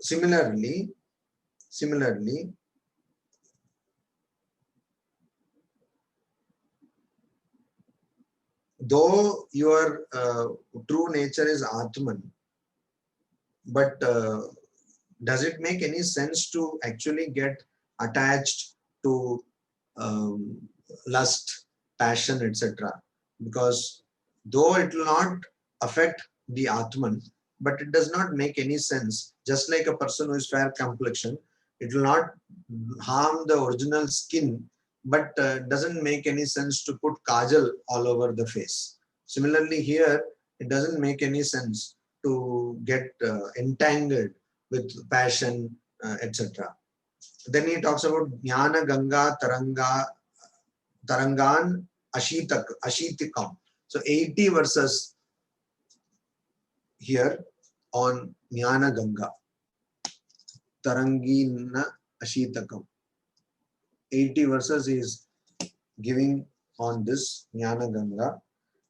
Similarly, though your true nature is Atman, but does it make any sense to actually get attached to lust, passion, etc.? Because though it will not affect the Atman, but it does not make any sense. Just like a person who is fair complexion, it will not harm the original skin, but doesn't make any sense to put kajal all over the face. Similarly here, it doesn't make any sense to get entangled with passion, etc. Then he talks about Jnana Ganga Tarangan Ashitikam. So 80 verses here on Jnana Ganga Tarangina Ashitakam. 80 verses is giving on this Jnana Ganga.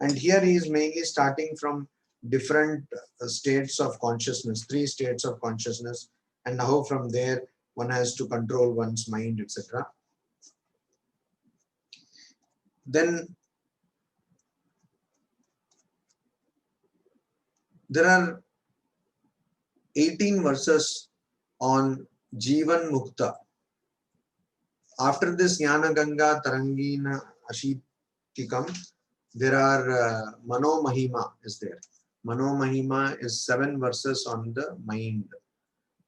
And here he is mainly starting from different states of consciousness, 3 states of consciousness, and how from there one has to control one's mind, etc. Then there are 18 verses on Jivan Mukta. After this Jnana Ganga Tarangina Ashitikam, there are Mano Mahima is there. Mano Mahima is 7 verses on the mind.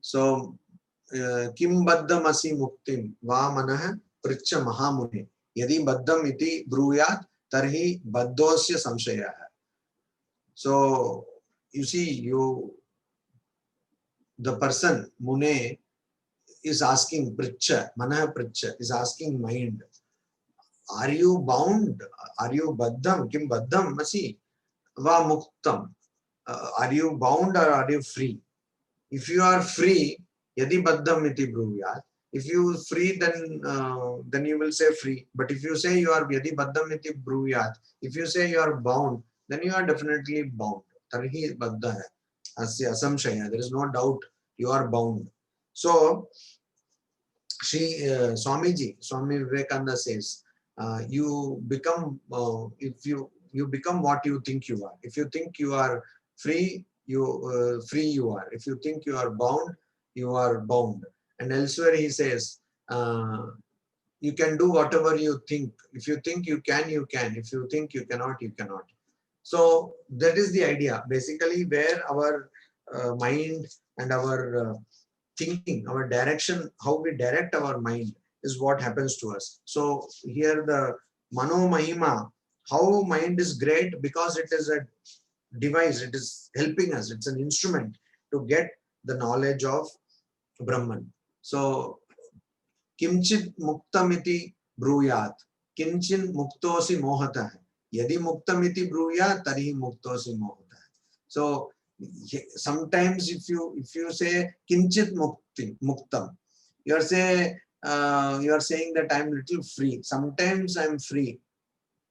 So, Kim Baddham Asi Muktim Va Manah Pricha Mahamune Yadi Baddham Iti Bruyat Tarhi Baddhosya Samshaya. So, you see, the person, Mune, is asking Pricha, Manah Pricha, is asking mind, are you bound? Are you Baddham? Kim Baddham Masi Va Muktam. Are you bound or are you free? If you are free, Yadi Baddham Iti Bruyat. If you free, then you will say free. But if you say you are Yadi Baddham Iti Bruyat, if you say you are bound, then you are definitely bound. Tarhi Baddha hai. Asya Asamshaya. There is no doubt you are bound. So, Swami Vivekananda says, you become if you become what you think you are. If you think you are free, free you are. If you think you are bound. And elsewhere he says, you can do whatever you think. If you think you can, you can. If you think you cannot, you cannot. So that is the idea. Basically, where our mind and our thinking, our direction, how we direct our mind is what happens to us. So here the Mano Mahima, how mind is great because it is a device, it is helping us, it's an instrument to get the knowledge of Brahman. So Kimchit Muktamiti Bruyat, Kinchin Muktosi Mohata. Yadi Muktamiti Bruyat, Tari Muktosi Mohata. So sometimes if you say Kinchit Muktam, you are saying that I am little free. Sometimes I am free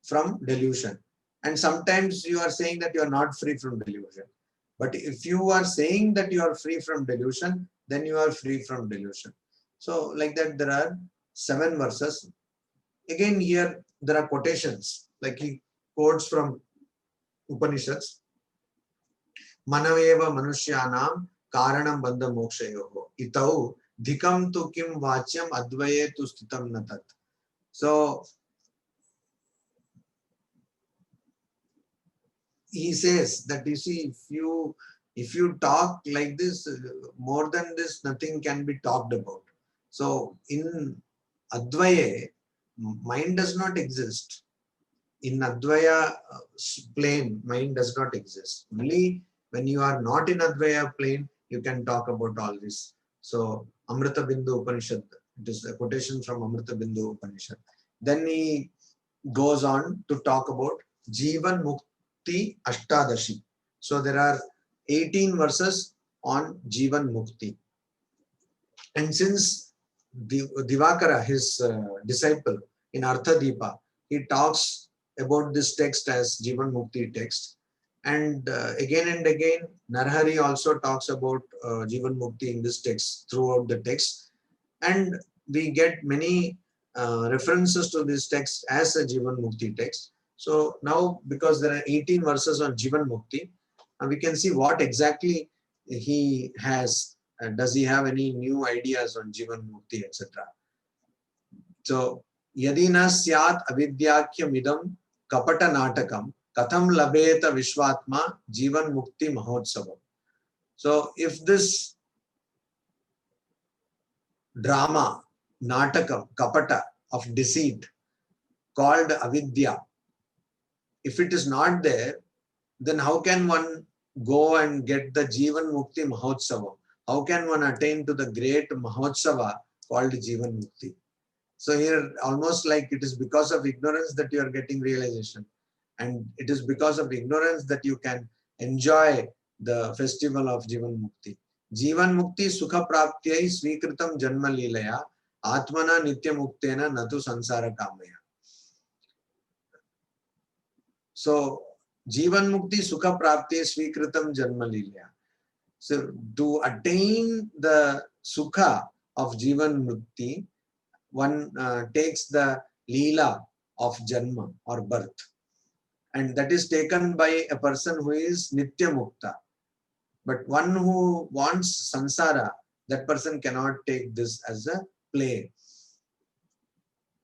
from delusion. And sometimes you are saying that you are not free from delusion. But if you are saying that you are free from delusion, then you are free from delusion. So like that there are 7 verses. Again here there are quotations, like he quotes from Upanishads. Manaveva Manushyanam Karanam Bandha Mokshayoho Itau Dhikam tu Kim Vachyam Advaye tu Stitam Natat. So he says that you see, if you talk like this, more than this, nothing can be talked about. So in Advaya, mind does not exist. In Advaya plane, mind does not exist. Only when you are not in Advaya plane, you can talk about all this. So Amrita Bindu Upanishad, it is a quotation from Amrita Bindu Upanishad. Then he goes on to talk about Jivan Mukti Ashtadashi. So there are 18 verses on Jivan Mukti. And since Divakara, his disciple in Artha Deepa, he talks about this text as Jivan Mukti text. And again and again, Narahari also talks about Jivan Mukti in this text, throughout the text. And we get many references to this text as a Jivan Mukti text. So now, because there are 18 verses on Jivan Mukti, we can see what exactly he has. Does he have any new ideas on Jivan Mukti, etc.? So, Yadina Syat Avidyakyam Idam Kapata Natakam Katham Labeta Vishwatma Jivan Mukti Mahotsavam. So, if this drama, Natakam, Kapata of deceit called Avidya, if it is not there, then how can one go and get the Jivan Mukti Mahotsava? How can one attain to the great Mahotsava called Jivan Mukti? So here, almost like it is because of ignorance that you are getting realization. And it is because of ignorance that you can enjoy the festival of Jivan Mukti. Jivan Mukti Sukha Praptyai Swikritam Janma Leelaya Atmana Nitya Muktena Natu Sansara Kamaya. So, Jivan Mukti Sukha Praptyai Swikritam Janma Leelaya. So, to attain the Sukha of Jivan Mukti, one takes the Leela of Janma or birth. And that is taken by a person who is Nitya Mukta. But one who wants Sansara, that person cannot take this as a play.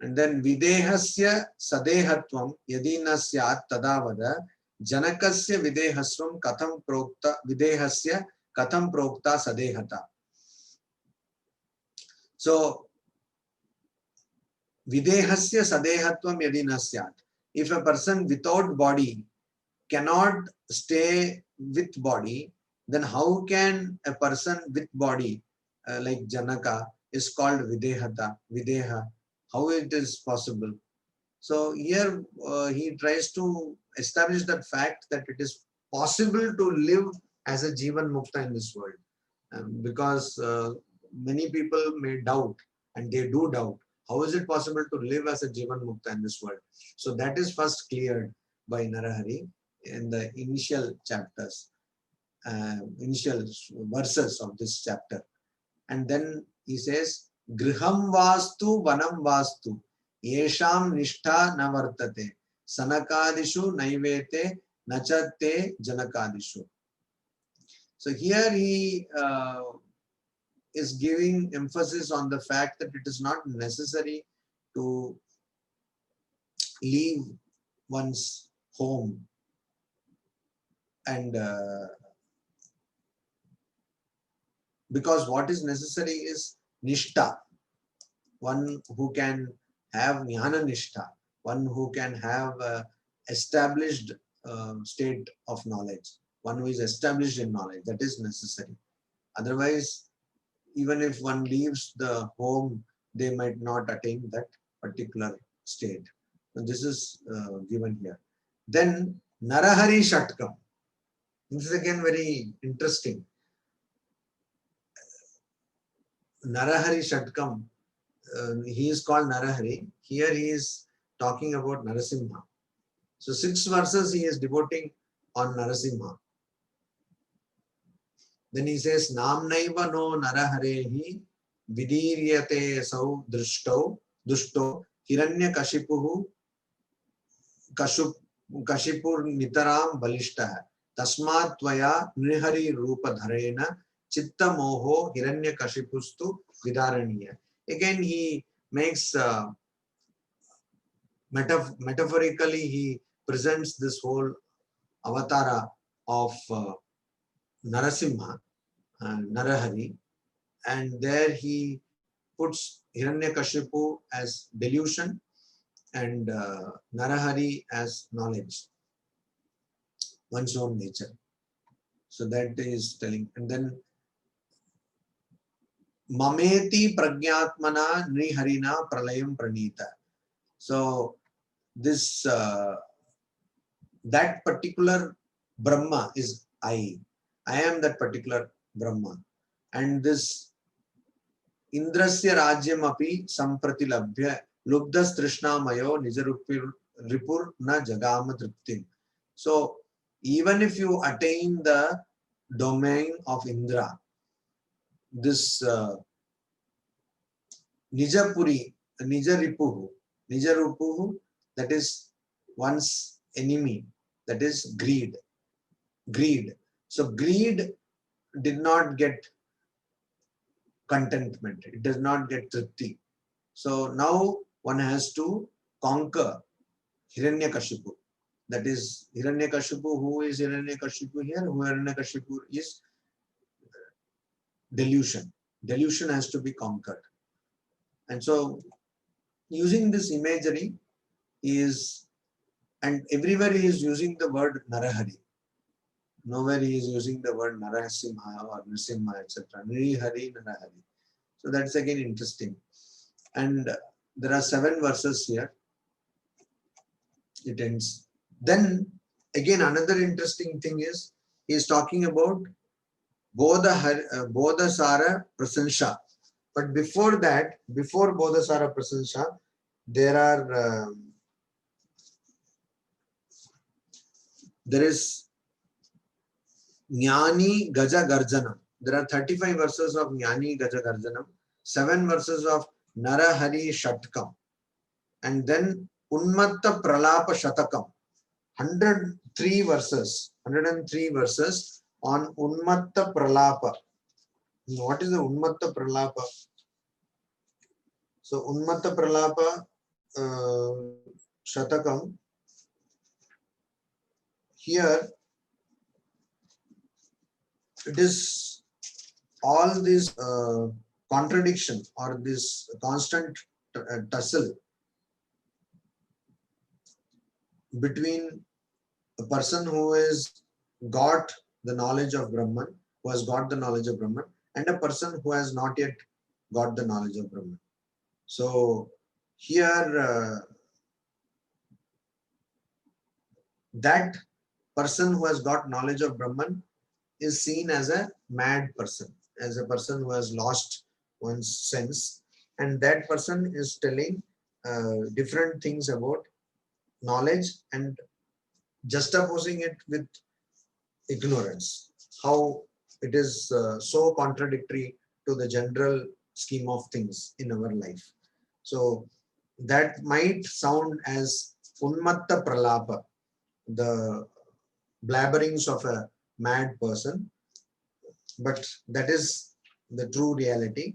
And then Videhasya Sadehatvam Yadina Syat Tadavada Janakasya Videhasvam Katham Prokta Videhasya Katham Prokta Sadehata. So Videhasya Sadehatvam Yadina Syat. If a person without body cannot stay with body, then how can a person with body like Janaka is called Videhata, Videha? How it is possible? So here he tries to establish that fact that it is possible to live as a Jivan Mukta in this world. Because many people may doubt, and they do doubt, how is it possible to live as a Jivan Mukta in this world? So that is first cleared by Narahari in the initial chapters, initial verses of this chapter. And then he says, Griham Vastu Vanam Vastu Yesham Nishtha Navartate Sanakadishu Naivete Nachate Janakadishu. So here he is giving emphasis on the fact that it is not necessary to leave one's home and because what is necessary is Nishtha, one who can have Jnana Nishtha, one who can have established state of knowledge, one who is established in knowledge, that is necessary. Otherwise, even if one leaves the home, they might not attain that particular state. So this is given here. Then Narahari Shatkam. This is again very interesting. Narahari Shatkam, he is called Narahari. Here he is talking about Narasimha. So 6 verses he is devoting on Narasimha. Then he says, Namnaiva no Naraharehi Vidiryate sau drushto Hiranya Kashipuhu Kashipur Nitaram Balishta Tasmat Tvaya Nrihari Rupa Dharena Chitta Moho Hiranya Kashipustu Vidaraniya. Again, he makes metaphorically, he presents this whole avatara of Narasimha, Narahari, and there he puts Hiranyakashipu as delusion and Narahari as knowledge, one's own nature. So that is telling. And then Mameti Pragyatmana Nriharina Pralayam Pranita. So this that particular Brahma is I. I am that particular Brahma. And this Indrasya Rajyam api samprati labhya lubdas trishna mayo nijarupur na jagama triptim. So even if you attain the domain of Indra, this Nijapuri, Nijarupuhu, that is one's enemy, that is greed. So greed did not get contentment, it does not get tripti. So now one has to conquer Hiranyakashipu. That is Hiranyakashipu. Who is Hiranyakashipu here? Who Hiranyakashipu is delusion. Delusion has to be conquered. And so using this imagery is, and everywhere he is using the word Narahari. Nowhere he is using the word Narasimha or Narasimha, etc. Nirihari, Narahari. So that's again interesting. And there are 7 verses here. It ends. Then again, another interesting thing is he is talking about Bodhasara Prasansha. But before that, before Bodhasara Prasansha, there is Jnani Gaja Garjanam. There are 35 verses of Jnani Gaja Garjanam, 7 verses of Narahari Shatkam, and then Unmatta Pralapa Shatakam, 103 verses on Unmatta Pralapa. What is the Unmatta Pralapa? So Unmatta Pralapa Shatakam, here it is all this contradiction or this constant tussle between a person who has got the knowledge of Brahman, who has got the knowledge of Brahman, and a person who has not yet got the knowledge of Brahman. So here that person who has got knowledge of Brahman is seen as a mad person, as a person who has lost one's sense, and that person is telling different things about knowledge and juxtaposing it with ignorance, how it is so contradictory to the general scheme of things in our life. So that might sound as Unmatta Pralapa, the blabberings of a mad person, but that is the true reality,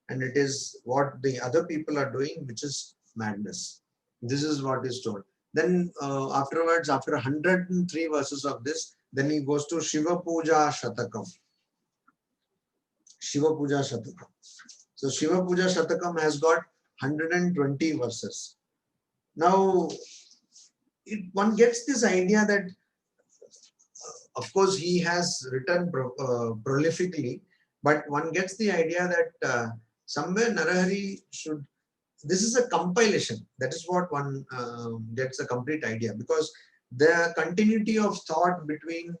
and it is what the other people are doing, which is madness. This is what is told. Then afterwards, after 103 verses of this, then he goes to Shiva Puja Shatakam. Shiva Puja Shatakam. So Shiva Puja Shatakam has got 120 verses. Now, one gets this idea that, of course, he has written prolifically, but one gets the idea that somewhere Narahari should, this is a compilation. That is what one gets a complete idea, because the continuity of thought between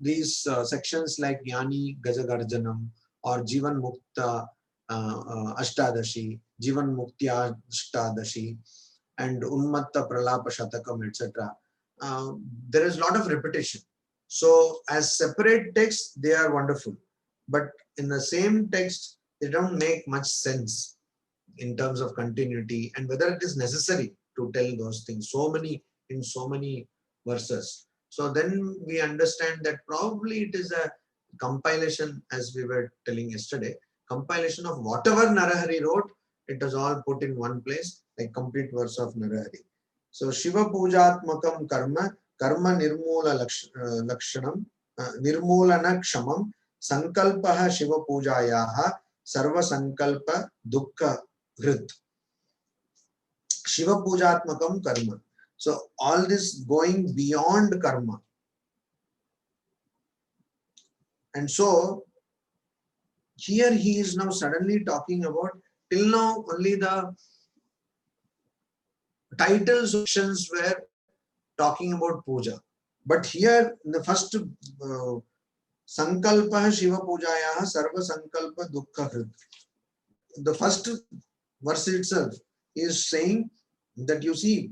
these sections like Jnani Gajagarjanam or Jivan Mukta Ashtadashi, Jivan Muktya Ashtadashi, and Unmatta Pralapa Shatakam, etc. There is a lot of repetition. So as separate texts, they are wonderful. But in the same text, they don't make much sense in terms of continuity and whether it is necessary to tell those things in so many verses. So then we understand that probably it is a compilation, as we were telling yesterday, compilation of whatever Narahari wrote. It was all put in one place, like complete verse of Narahari. So Shiva Pujatmakam Karma, Karma Nirmula Lakshanam, Nirmulana Kshamam, Sankalpaha Shiva Pujayaha, Sarva Sankalpa Dukkha Hrit. Shiva Pujatmakam Karma. So all this going beyond karma. And so here he is now suddenly talking about, till now only the title sections were talking about puja. But here in the first Sankalpa Shiva Pujaya Sarva Sankalpa Dukkha Hrit. The first verse itself is saying that you see,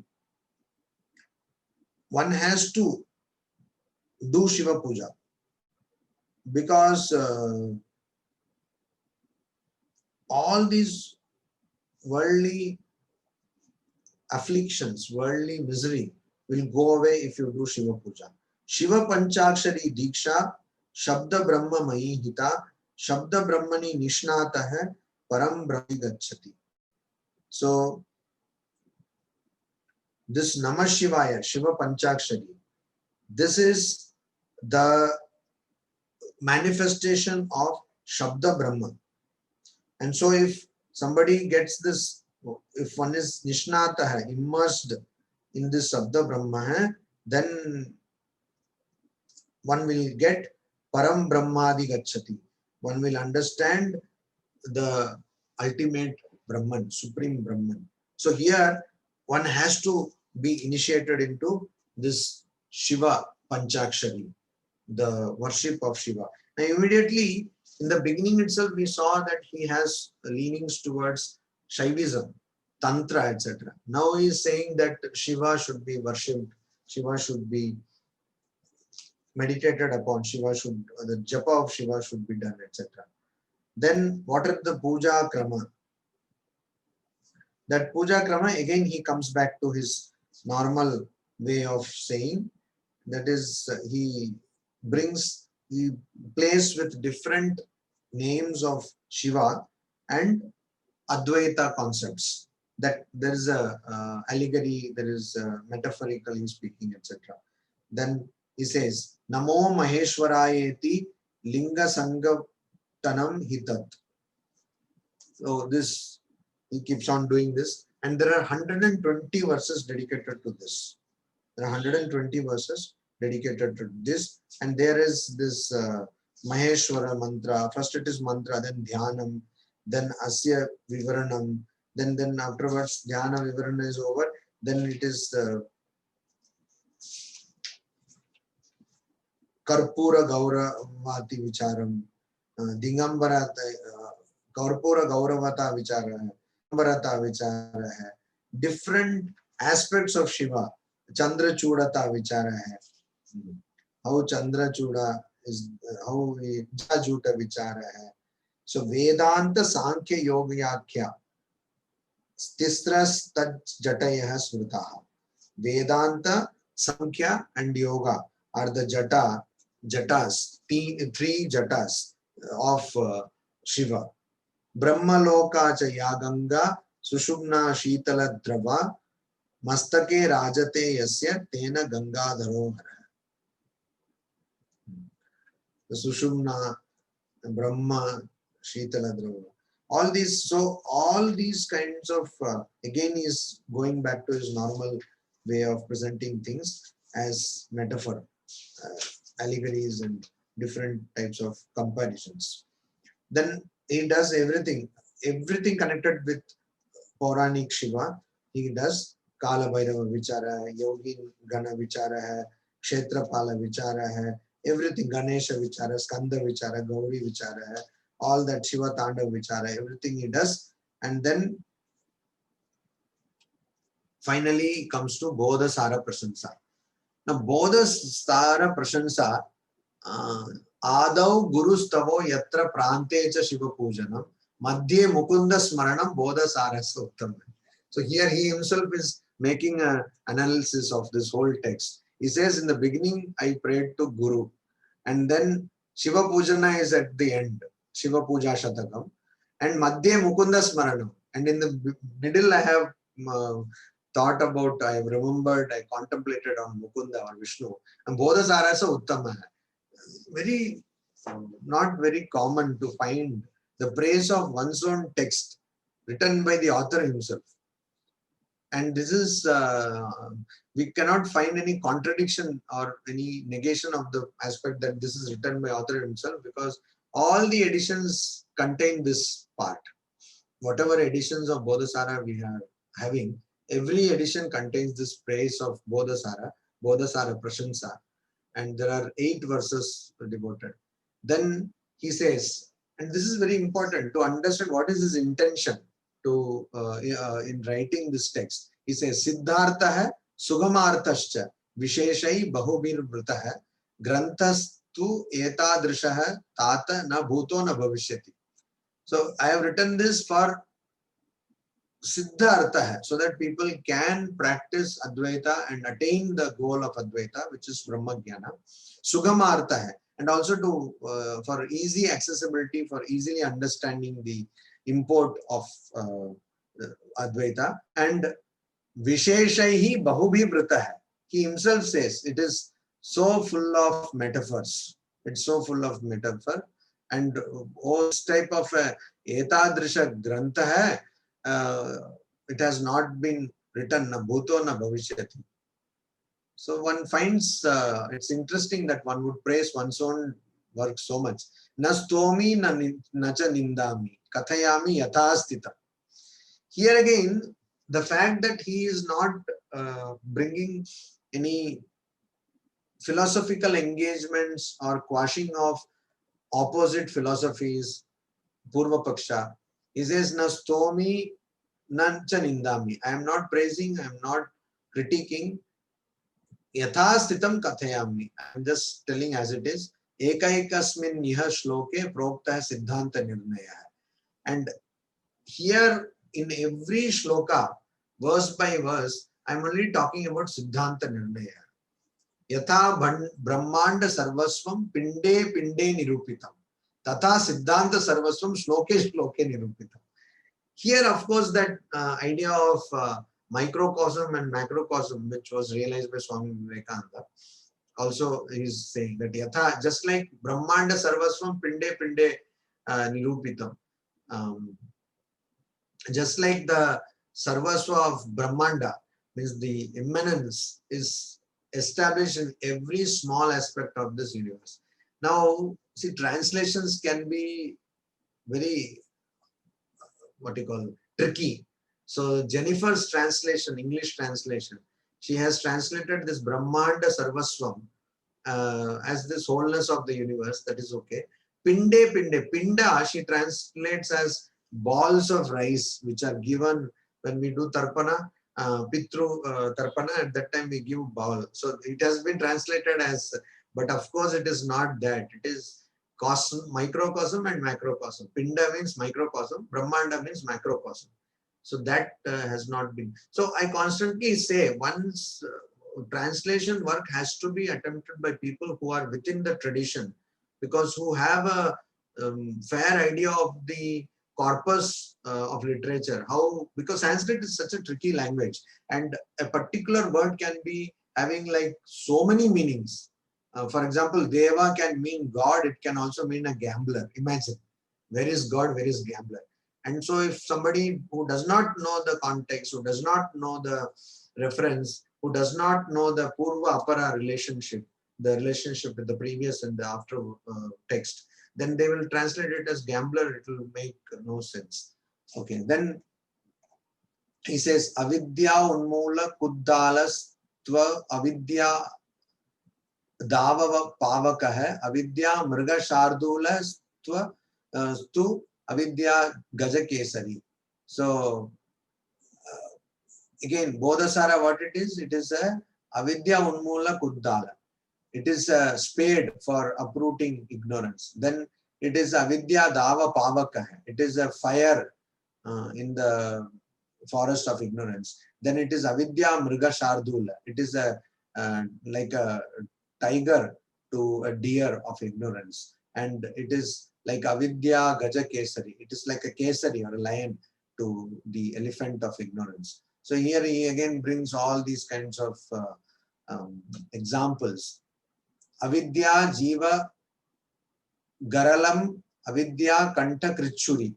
one has to do Shiva Puja because all these worldly afflictions, worldly misery will go away if you do Shiva Puja. Shiva Panchakshari Diksha, Shabda Brahma Mayi Hita, Shabda Brahmani Nishnata hai, Param Brahmi Gacchati. So, this Namah Shivaya, Shiva Panchakshari, this is the manifestation of Shabda Brahma. And so, if somebody gets this, if one is Nishnata hai, immersed in this Shabda Brahma hai, then one will get Param Brahmadi Gacchati. One will understand the ultimate Brahman, Supreme Brahman. So here one has to be initiated into this Shiva Panchakshari, the worship of Shiva. Now immediately in the beginning itself we saw that he has leanings towards Shaivism, Tantra, etc. Now he is saying that Shiva should be worshipped, Shiva should be meditated upon, Shiva should, the japa of Shiva should be done, etc. Then what are the puja krama? That puja krama, again he comes back to his normal way of saying. That is, he plays with different names of Shiva and Advaita concepts. That there is a allegory, there is metaphorically speaking, etc. Then he says, Namo Maheshwarayeti Linga Sangha Tanam Hitat. So this, he keeps on doing this, and there are 120 verses dedicated to this. There are 120 verses dedicated to this, and there is this Maheshwara mantra. First it is mantra, then Dhyanam, then Asya Vivaranam, then afterwards Dhyana Vivarana is over, then it is Karpura Gauravati Vicharam, Dingambara Karpura Gauravata Vichara, Ambarata Vichara hai. Different aspects of Shiva. Chandra Chudata Vichara hai. How Chandra Chuda is, how Jajuta Vichara hai. So Vedanta Sankhya Yogyakya Tistras Tad Jataya Smritaha. Vedanta, Sankhya and Yoga are the jatas, three jatas of Shiva. Brahmaloka cha yaganga sushumna shitala drava mastake rajate yasya tena gangadharo hara. The sushumna, Brahma, shitala drava. All these kinds of, again he is going back to his normal way of presenting things as metaphor, allegories and different types of comparisons. Then he does everything connected with Puranic Shiva. He does Kala Bhairava Vichara, Yogi Gana Vichara, Kshetrapala Vichara, everything, Ganesha Vichara, Skanda Vichara, Gauri Vichara, all that Shiva Tandav Vichara, everything he does. And then finally comes to Bodha Sara Prasansa. Now Bodha Sara Prasansa, Adau Gurustavo Yatra Prantecha Shiva Pujanam, Madhye Mukunda Smaranam Bodha Sarasa Uttam. So here he himself is making an analysis of this whole text. He says, in the beginning I prayed to Guru, and then Shiva Pujana is at the end, Shiva Puja Shatakam, and Madhye Mukunda Smaranam. And in the middle I have thought about, I have remembered, I contemplated on Mukunda or Vishnu. And Bodha Sarasa Uttama. Very, not very common to find the praise of one's own text written by the author himself. And this is, we cannot find any contradiction or any negation of the aspect that this is written by author himself, because all the editions contain this part. Whatever editions of Bodhasara we are having, every edition contains this praise of Bodhasara Prasansa, and there are 8 verses devoted. Then he says, and this is very important to understand what is his intention to in writing this text. He says, Siddhartha Sugamarthascha Visheshai Bahubirvrtah Grantastu Etadrishah Tata na Bhuto na Bhavishyati. So I have written this for Siddhartha hai, so that people can practice Advaita and attain the goal of Advaita, which is Brahma Jnana. Sugamartha hai, and also to for easy accessibility, for easily understanding the import of Advaita. And Visheshaihi Bahubhivrita hai. He himself says it is so full of metaphors. It's so full of metaphor. And this type of etadrisha grantha hai, it has not been written na bhuto na bhavishyati. So one finds it's interesting that one would praise one's own work so much. Na stomi na cha nindami kathayami yathastita. Here again, the fact that he is not bringing any philosophical engagements or quashing of opposite philosophies, Purva Paksha, he says, Na stomi nancha nindami. I am not praising, I am not critiquing. Yathastitam kathayami. I am just telling as it is. Ekaikasmin niha shloke prokta siddhanta nirnaya. And here in every shloka, verse by verse, I am only talking about siddhanta nirnaya. Yatha brahmanda sarvasvam pinde pinde nirupitam. Tata siddhanta sarvasvam shloke shloke nirupitam. Here, of course, that idea of microcosm and macrocosm, which was realized by Swami Vivekananda, also is saying that yatha, just like brahmanda sarvasvam pinde pinde nirupitam. Just like the sarvasva of brahmanda, means the immanence is established in every small aspect of this universe. Now, see, translations can be very, what you call, tricky. So Jennifer's translation, English translation, she has translated this Brahmanda Sarvaswam as this wholeness of the universe. That is okay. Pinde pinde, pinda she translates as balls of rice which are given when we do tarpana. Pitru Tarpana, at that time we give bowl. So it has been translated as, but of course it is not that. It is cosm, microcosm and macrocosm. Pinda means microcosm, Brahmanda means macrocosm. So that has not been. So I constantly say once translation work has to be attempted by people who are within the tradition, because who have a fair idea of the corpus of literature. How, because Sanskrit is such a tricky language, and a particular word can be having like so many meanings. For example, Deva can mean God, it can also mean a gambler. Imagine, where is God, where is gambler? And so if somebody who does not know the context, who does not know the reference, who does not know the Purva Apara relationship, the relationship with the previous and the after text, then they will translate it as gambler. It will make no sense. Okay, then he says, Avidya unmula kuddalas tva avidya davava pavaka hai, avidya mriga shardula tva stu avidya gaja kesari. So again, Bodhasara, what it is a avidya unmula kuddala. It is a spade for uprooting ignorance. Then it is avidya dava pavaka. It is a fire in the forest of ignorance. Then it is avidya mriga shardula. It is a like a tiger to a deer of ignorance. And it is like avidya gaja kesari. It is like a kesari or a lion to the elephant of ignorance. So here he again brings all these kinds of examples. Avidya jiva garalam avidya kanta krichuri.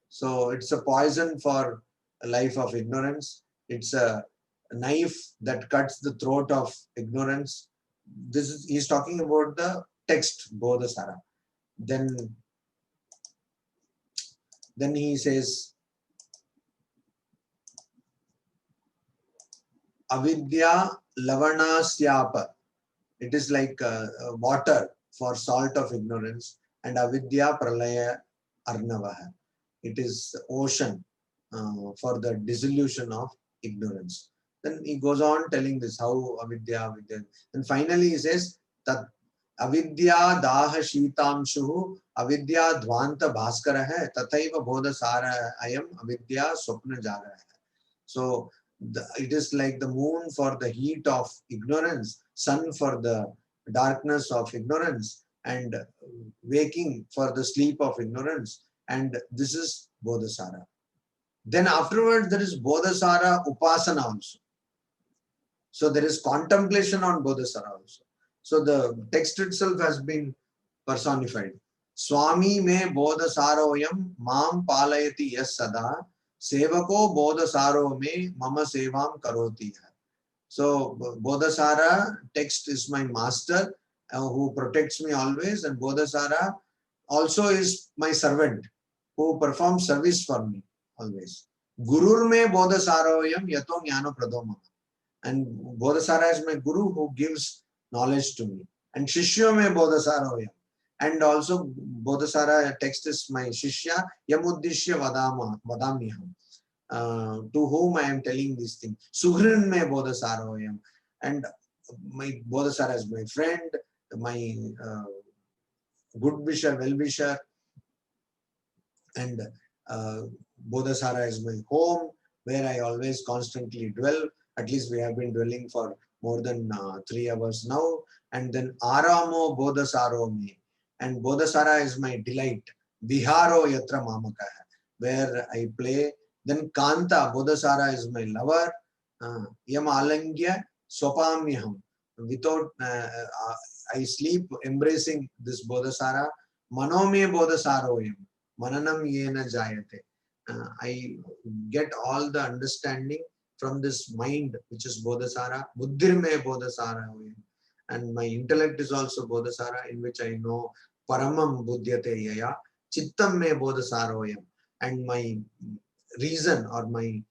So it's a poison for a life of ignorance. It's a knife that cuts the throat of ignorance. This is, he's talking about the text Bodhasara. Then he says avidya lavanasyapa. It is like water for salt of ignorance, and avidya pralaya arnavaha. It is ocean for the dissolution of ignorance. Then he goes on telling this how avidya. And finally he says that avidya daha shitamshu avidya dhvanta bhaskara hai tathaiva bodha sara ayam avidya swapna jagara hai. So it is like the moon for the heat of ignorance, sun for the darkness of ignorance, and waking for the sleep of ignorance. And this is Bodhasara. Then afterwards there is Bodhasara Upasana also. So there is contemplation on Bodhasara also. So the text itself has been personified. Swami me Bodhasaroyam mam palayati yas sada sevako Bodhasaro me mama sevam karoti. So Bodhasara text is my master who protects me always, and Bodhasara also is my servant who performs service for me always. Gurur me Bodhasaroyam yato jnana pradoma. And Bodhasara is my guru who gives knowledge to me. And Shishya me Bodhasaroyam. And also Bodhasara text is my Shishya yamuddishya vadamyaham. To whom I am telling this thing. Suhrin me Bodhasaroyam. And my Bodhasara is my friend, my good wisher, well-wisher. And Bodhasara is my home, where I always constantly dwell. At least we have been dwelling for more than 3 hours now. And then Aramo Bodhasaro me. And Bodhasara is my delight. Viharo yatra mamaka, where I play. Then Kanta, Bodhasara is my lover. Yam alangya swapamyaham. Without, I sleep embracing this Bodhasara. Manome Bodhasaroyam. Mananam yena jayate. I get all the understanding from this mind, which is Bodhasara. Buddhir me Bodhasaroyam. And my intellect is also Bodhasara, in which I know Paramam Buddhyate Yaya. Chittam me Bodhasaroyam. And my reason or my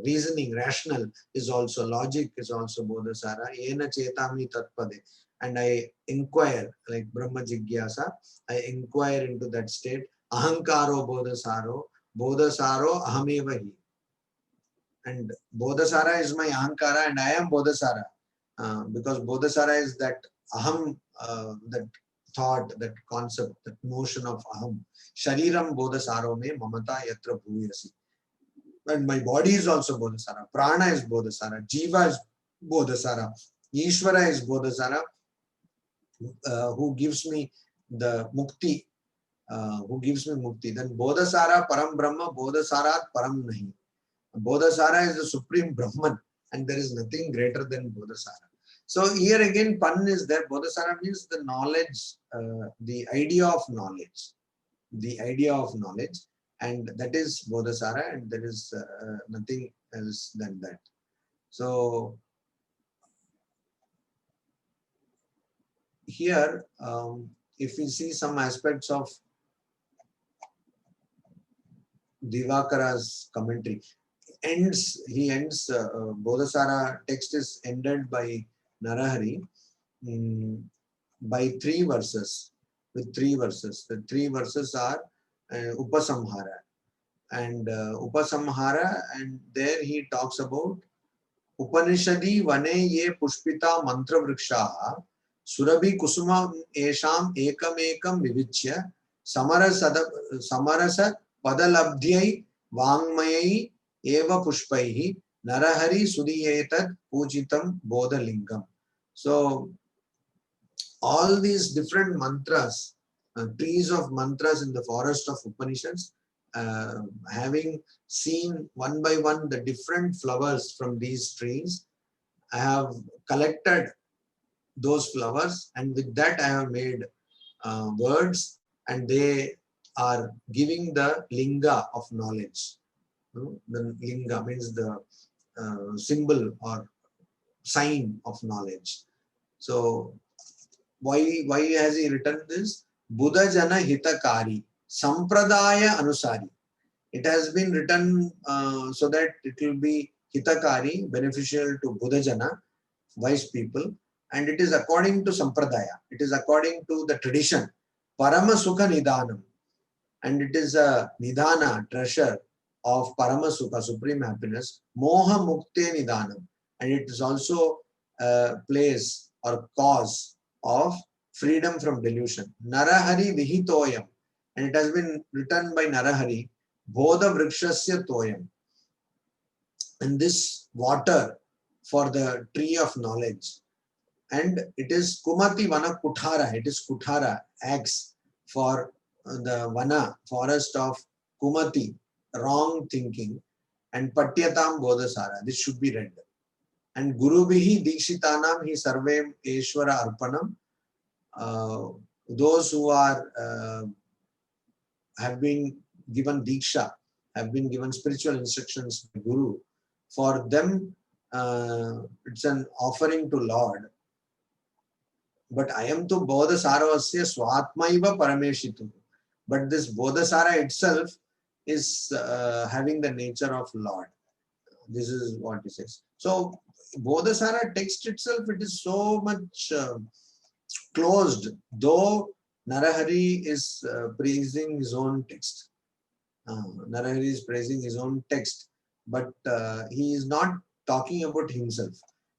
reasoning, rational, is also, logic is also Bodhasara. Ena chetami tatpade. And I inquire, like Brahma Jigyasa, I inquire into that state. Ahankaro Bodhasaro, Bodhasaro ahamevahi. And Bodhasara is my Ahankara, and I am Bodhasara. Because Bodhasara is that Aham, that thought, that concept, that notion of Aham. Shariram Bodhasaro me mamata yatra bhuyasi. And my body is also Bodhasara. Prana is Bodhasara. Jiva is Bodhasara. Ishvara is Bodhasara, who gives me the mukti. Who gives me mukti. Then Bodhasara Param Brahma, Bodhasarat Param Nahi. Bodhasara is the supreme Brahman, and there is nothing greater than Bodhasara. So here again, Pan is there. Bodhasara means the knowledge, the idea of knowledge. The idea of knowledge. And that is Bodhasara, and there is nothing else than that. So here, if we see some aspects of Divakara's commentary, he ends, Bodhasara text is ended by Narahari by 3 verses, with 3 verses. The 3 verses are Upasamhara. And Upasamhara, and there he talks about Upanishadi vane ye pushpita mantra vrikshaha surabhi kusuma esham ekam vivichya samarasa padalabdhyai vangmayai eva pushpaihi narahari sudiyetat pujitam bodhalingam. So all these different mantras, trees of mantras in the forest of Upanishads, having seen one by one the different flowers from these trees, I have collected those flowers, and with that I have made words, and they are giving the linga of knowledge. The linga means the symbol or sign of knowledge. So why has he written this? Buddha Jana Hitakari, Sampradaya Anusari. It has been written so that it will be Hitakari, beneficial to Buddha Jana, wise people, and it is according to Sampradaya. It is according to the tradition. Parama Sukha Nidanam. And it is a Nidana, treasure of Parama Sukha, supreme happiness. Moha Mukte Nidanam. And it is also a place or cause of freedom from delusion. Narahari Vihitoyam. And it has been written by Narahari. Bodha Vrikshasya Toyam. And this water for the tree of knowledge. And it is Kumati Vana Kuthara. It is Kuthara, axe for the Vana, forest of Kumati, wrong thinking. And Patyatam Bodhasara. This should be read. And Guru Bihi Dikshitanam Hi Sarvem Eshwara Arpanam. Those who are have been given Diksha, have been given spiritual instructions by Guru. For them, it's an offering to Lord. But I am to Bodhasaravasya Swatmaiva Parameshitu. But this Bodhasara itself is having the nature of Lord. This is what he says. So, Bodhasara text itself, it is so much closed, though Narahari is praising his own text. Narahari is praising his own text, but he is not talking about himself.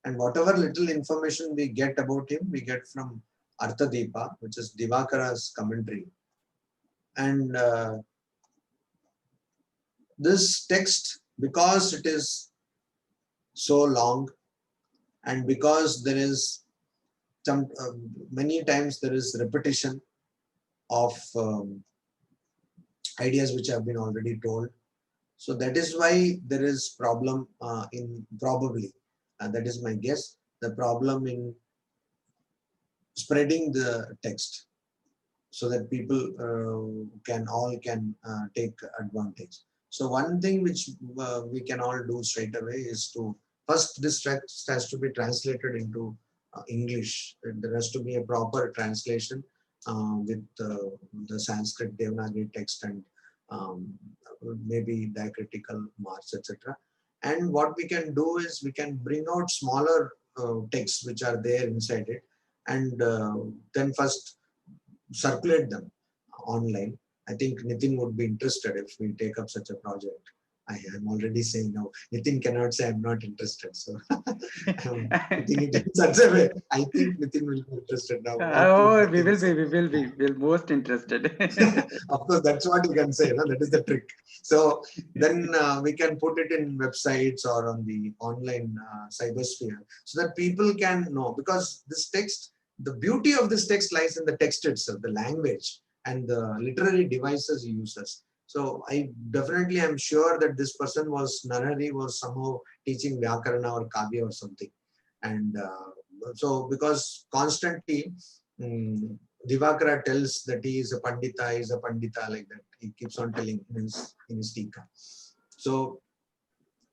And whatever little information we get about him, we get from Arthadeepa, which is Divakara's commentary. And this text, because it is so long, and because there is some many times there is repetition of ideas which have been already told. So that is why there is problem in probably, that is my guess, the problem in spreading the text so that people can take advantage. So one thing which we can all do straight away is to first, this text has to be translated into English. There has to be a proper translation with the Sanskrit Devanagari text and maybe diacritical marks, etc. And what we can do is we can bring out smaller texts which are there inside it, and then first circulate them online. I think Nitin would be interested if we take up such a project. I am already saying now. Nitin cannot say I'm not interested. So I'm putting it in such a way. I think Nitin will be interested now. Oh, we will be most interested. Of course, that's what you can say. No? That is the trick. So then we can put it in websites or on the online cybersphere so that people can know. Because this text, the beauty of this text lies in the text itself, the language and the literary devices he uses. So I definitely am sure that this person was, Narahari was somehow teaching Vyakarana or Kavya or something. And so because constantly Divakara tells that he is a Pandita, like that. He keeps on telling in his Tika. So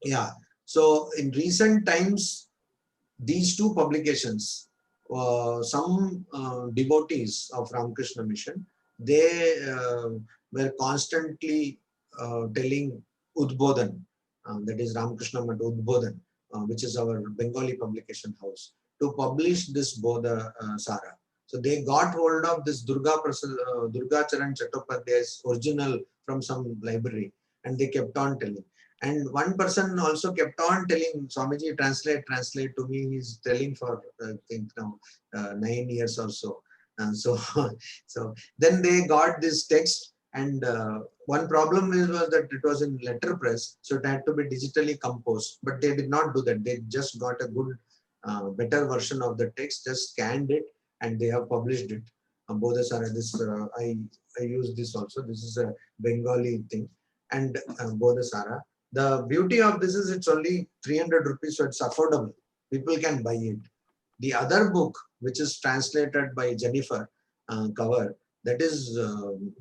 yeah, so in recent times, these two publications, some devotees of Ramakrishna Mission, they were constantly telling Udbodhan, that is Ramakrishna Mat Udbodhan, which is our Bengali publication house, to publish this Bodha Sara. So they got hold of this Durga Charan Chattopadhyay's original from some library, and they kept on telling. And one person also kept on telling, Swamiji, translate to me. He's telling for, I think now, 9 years or so. So then they got this text, and one problem was that it was in letterpress, so it had to be digitally composed. But they did not do that. They just got a good, better version of the text, just scanned it, and they have published it. Bodhasara, this I use this also. This is a Bengali thing, and Bodhasara. The beauty of this is it's only 300 rupees, so it's affordable. People can buy it. The other book, which is translated by Jennifer Cover, that is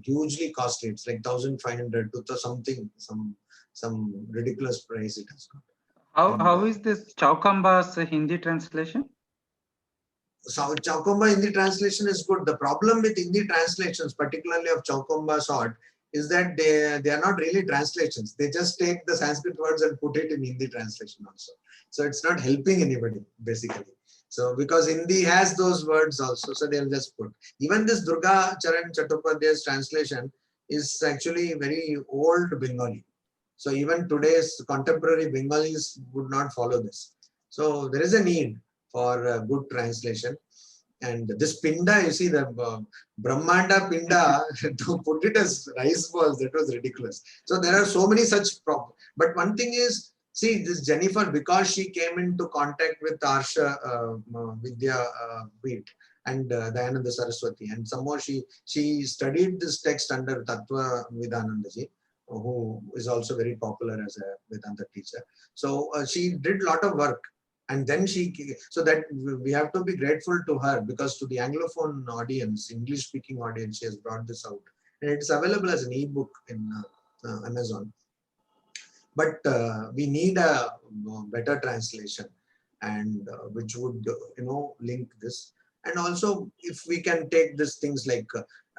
hugely costly. It's like 1,500 to something, some ridiculous price it has got. How is this Chaukamba's Hindi translation? So Chaukamba Hindi translation is good. The problem with Hindi translations, particularly of Chaukamba sort, is that they are not really translations. They just take the Sanskrit words and put it in Hindi translation also. So it's not helping anybody, basically. So because Hindi has those words also, so they'll just put. Even this Durga Charan Chattopadhyay's translation is actually very old Bengali. So even today's contemporary Bengalis would not follow this. So there is a need for a good translation. And this Pinda, you see the Brahmanda Pinda, to put it as rice balls, that was ridiculous. So there are so many such problems. But one thing is, see, this Jennifer, because she came into contact with Arsha Vidya Beat and Dayananda Saraswati, and somehow she studied this text under Tattva Vidanandaji, who is also very popular as a Vedanta teacher. So she did a lot of work. And then so that we have to be grateful to her, because to the Anglophone audience, English speaking audience, she has brought this out. And it's available as an ebook in Amazon. But we need a better translation, and which would, link this. And also, if we can take these things like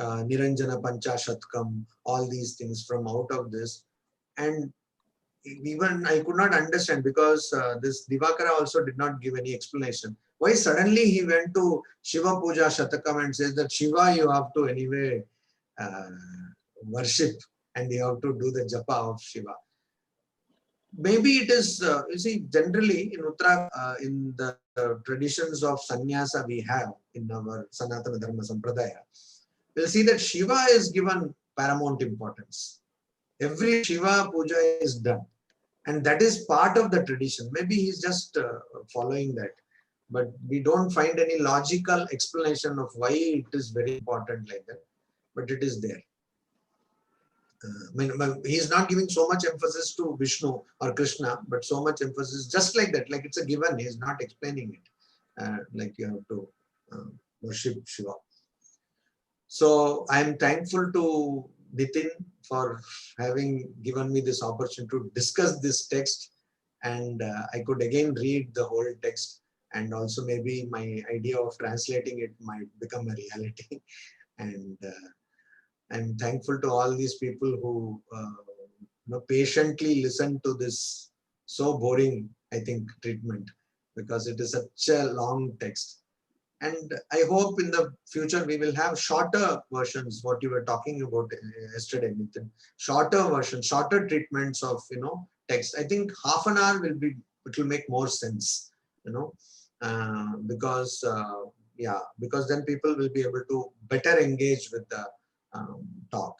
Niranjana Panchashatkam, all these things from out of this, and even I could not understand, because this Divakara also did not give any explanation. Why suddenly he went to Shiva Puja Shatakam and says that Shiva you have to anyway worship, and you have to do the japa of Shiva. Maybe it is, you see, generally in in the traditions of sannyasa we have in our Sanatana Dharma Sampradaya, we'll see that Shiva is given paramount importance. Every Shiva puja is done. And that is part of the tradition. Maybe he's just following that. But we don't find any logical explanation of why it is very important like that. But it is there. He's not giving so much emphasis to Vishnu or Krishna, but so much emphasis just like that, like it's a given. He's not explaining it, like you have to worship Shiva. So I'm thankful to Nitin for having given me this opportunity to discuss this text, and I could again read the whole text, and also maybe my idea of translating it might become a reality. And I'm thankful to all these people who patiently listen to this so boring, I think, treatment, because it is such a long text. And I hope in the future we will have shorter versions, what you were talking about yesterday, Nitin. Shorter versions, shorter treatments of text. I think half an hour it will make more sense, because because then people will be able to better engage with the talk.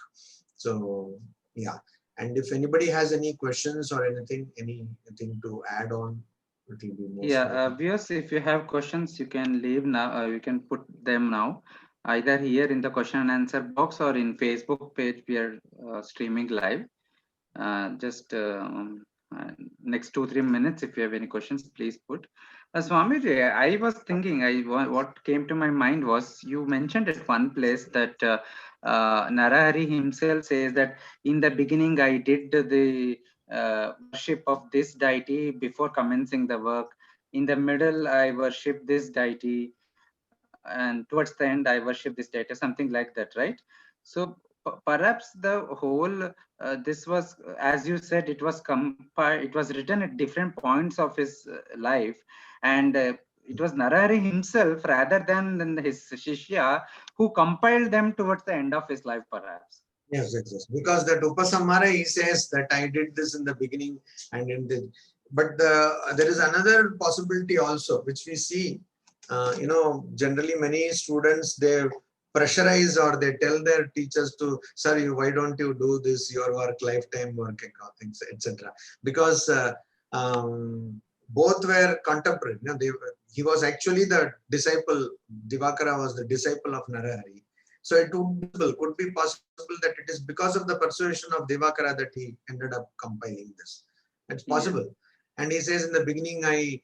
So yeah, and if anybody has any questions or anything to add on, it will be most welcome. Viewers, if you have questions, you can leave now. You can put them now, either here in the question and answer box or in Facebook page. We are streaming live. Just next 2-3 minutes, if you have any questions, please put. Swamiji, I was thinking, what came to my mind was, you mentioned at one place that Narahari himself says that in the beginning I did the worship of this deity before commencing the work. In the middle, I worship this deity, and towards the end, I worship this deity, something like that, right? So perhaps the whole this was, as you said, it was compiled, it was written at different points of his life, and it was Narahari himself rather than his Shishya who compiled them towards the end of his life, perhaps. Yes. Because that Upasamhara, he says that I did this in the beginning and in the. But there is another possibility also, which we see. Generally many students, they pressurize or they tell their teachers to, sir, why don't you do this, your work, lifetime work, etc. Because both were contemporary. He was actually the disciple. Divakara was the disciple of Narahari. So it could be possible that it is because of the persuasion of Divakara that he ended up compiling this. It's possible. Yeah. And he says in the beginning, I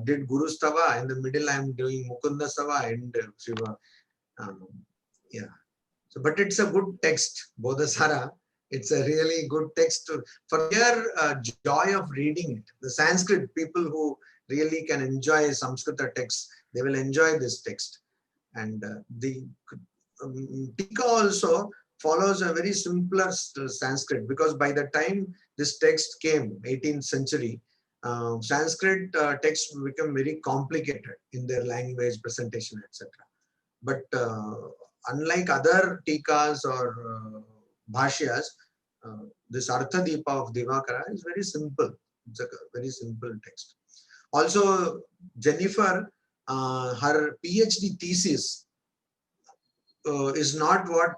did Guru Stava, in the middle I am doing Mukunda Stava and Shiva. So, but it's a good text, Bodhasara. It's a really good text for their joy of reading it. The Sanskrit people who really can enjoy Samskrita text, they will enjoy this text. And the Tika also follows a very simpler Sanskrit, because by the time this text came, 18th century, Sanskrit texts become very complicated in their language, presentation, etc. But unlike other tikas or bhashyas, this Artha Deepa of Divakara is very simple. It's a very simple text. Also, Jennifer, her PhD thesis is not what,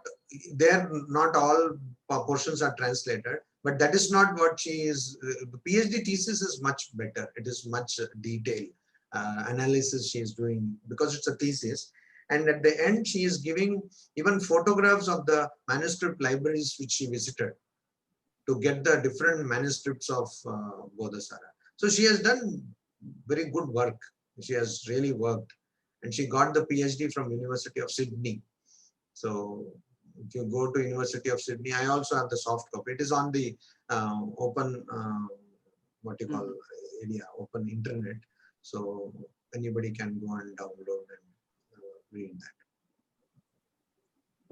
there not all portions are translated, but that is not what she is. The PhD thesis is much better. It is much detailed analysis she is doing because it's a thesis. And at the end, she is giving even photographs of the manuscript libraries which she visited to get the different manuscripts of Bodhasara. So she has done very good work. She has really worked. And she got the PhD from University of Sydney. So if you go to University of Sydney, I also have the soft copy. It is on the open, what you call area, open internet. So anybody can go and download and read that.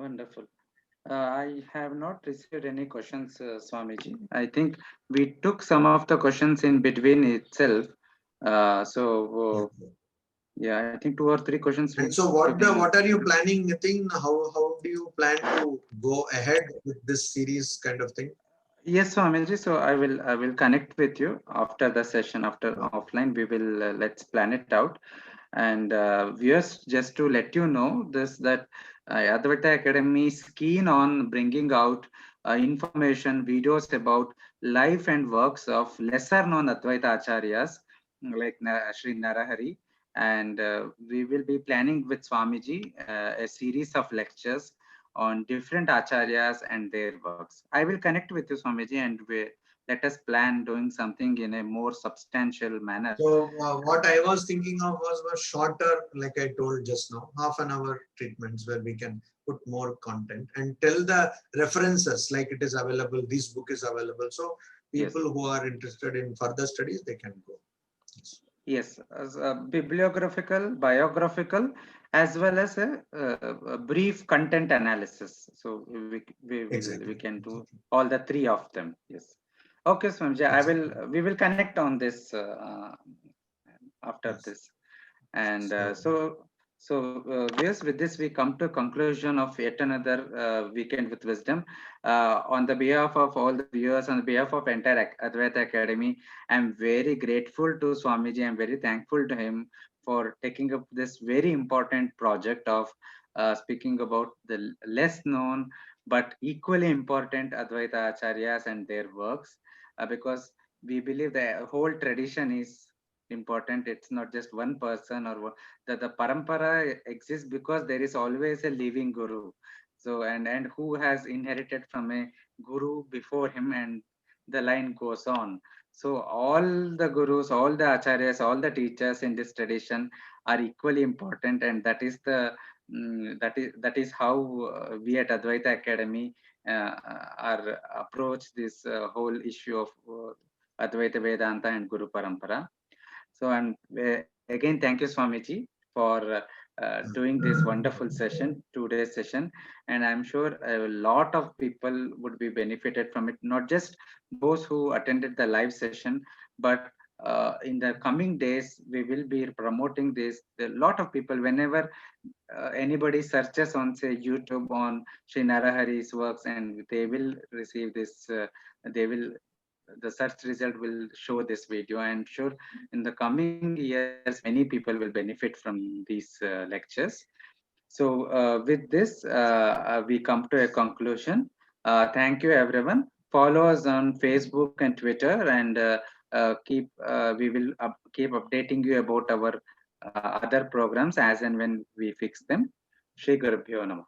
Wonderful. I have not received any questions, Swamiji. I think we took some of the questions in between itself. Yeah, I think 2 or 3 questions. And so what are you planning, Nitin? How do you plan to go ahead with this series kind of thing? Yes, Swamiji. So I will connect with you after the session, after offline. We will let's plan it out. And viewers, just to let you know this, that Advaita Academy is keen on bringing out information, videos about life and works of lesser known Advaita Acharyas like Sri Narahari. And we will be planning with Swamiji a series of lectures on different acharyas and their works. I will connect with you, Swamiji, and let us plan doing something in a more substantial manner. So what I was thinking of was shorter, like I told just now, half-an-hour treatments where we can put more content and tell the references like it is available, this book is available. So people who are interested in further studies, they can go. Yes, as bibliographical, biographical, as well as a brief content analysis. So we can do all the 3 of them. Yes. Okay, Swamiji, we will connect on this after this. And yes, with this we come to conclusion of yet another Weekend with Wisdom. On the behalf of all the viewers, on the behalf of entire Advaita Academy, I'm very grateful to Swamiji. I'm very thankful to him for taking up this very important project of speaking about the less known but equally important Advaita Acharyas and their works, because we believe the whole tradition is important. It's not just one person, or the parampara exists because there is always a living guru. So and who has inherited from a guru before him, and the line goes on. So all the gurus, all the acharyas, all the teachers in this tradition are equally important, and that is the that is how we at Advaita Academy are approach this whole issue of Advaita Vedanta and Guru Parampara. So I'm again, thank you, Swamiji, for doing this wonderful session, today's session. And I'm sure a lot of people would be benefited from it, not just those who attended the live session, but in the coming days, we will be promoting this. A lot of people, whenever anybody searches on, say, YouTube on Sri Narahari's works, and they will receive this, the search result will show this video. I'm sure in the coming years, many people will benefit from these lectures. So with this, we come to a conclusion. Thank you, everyone. Follow us on Facebook and Twitter, and we will keep updating you about our other programs as and when we fix them. Shri Gurubhyo Namaha.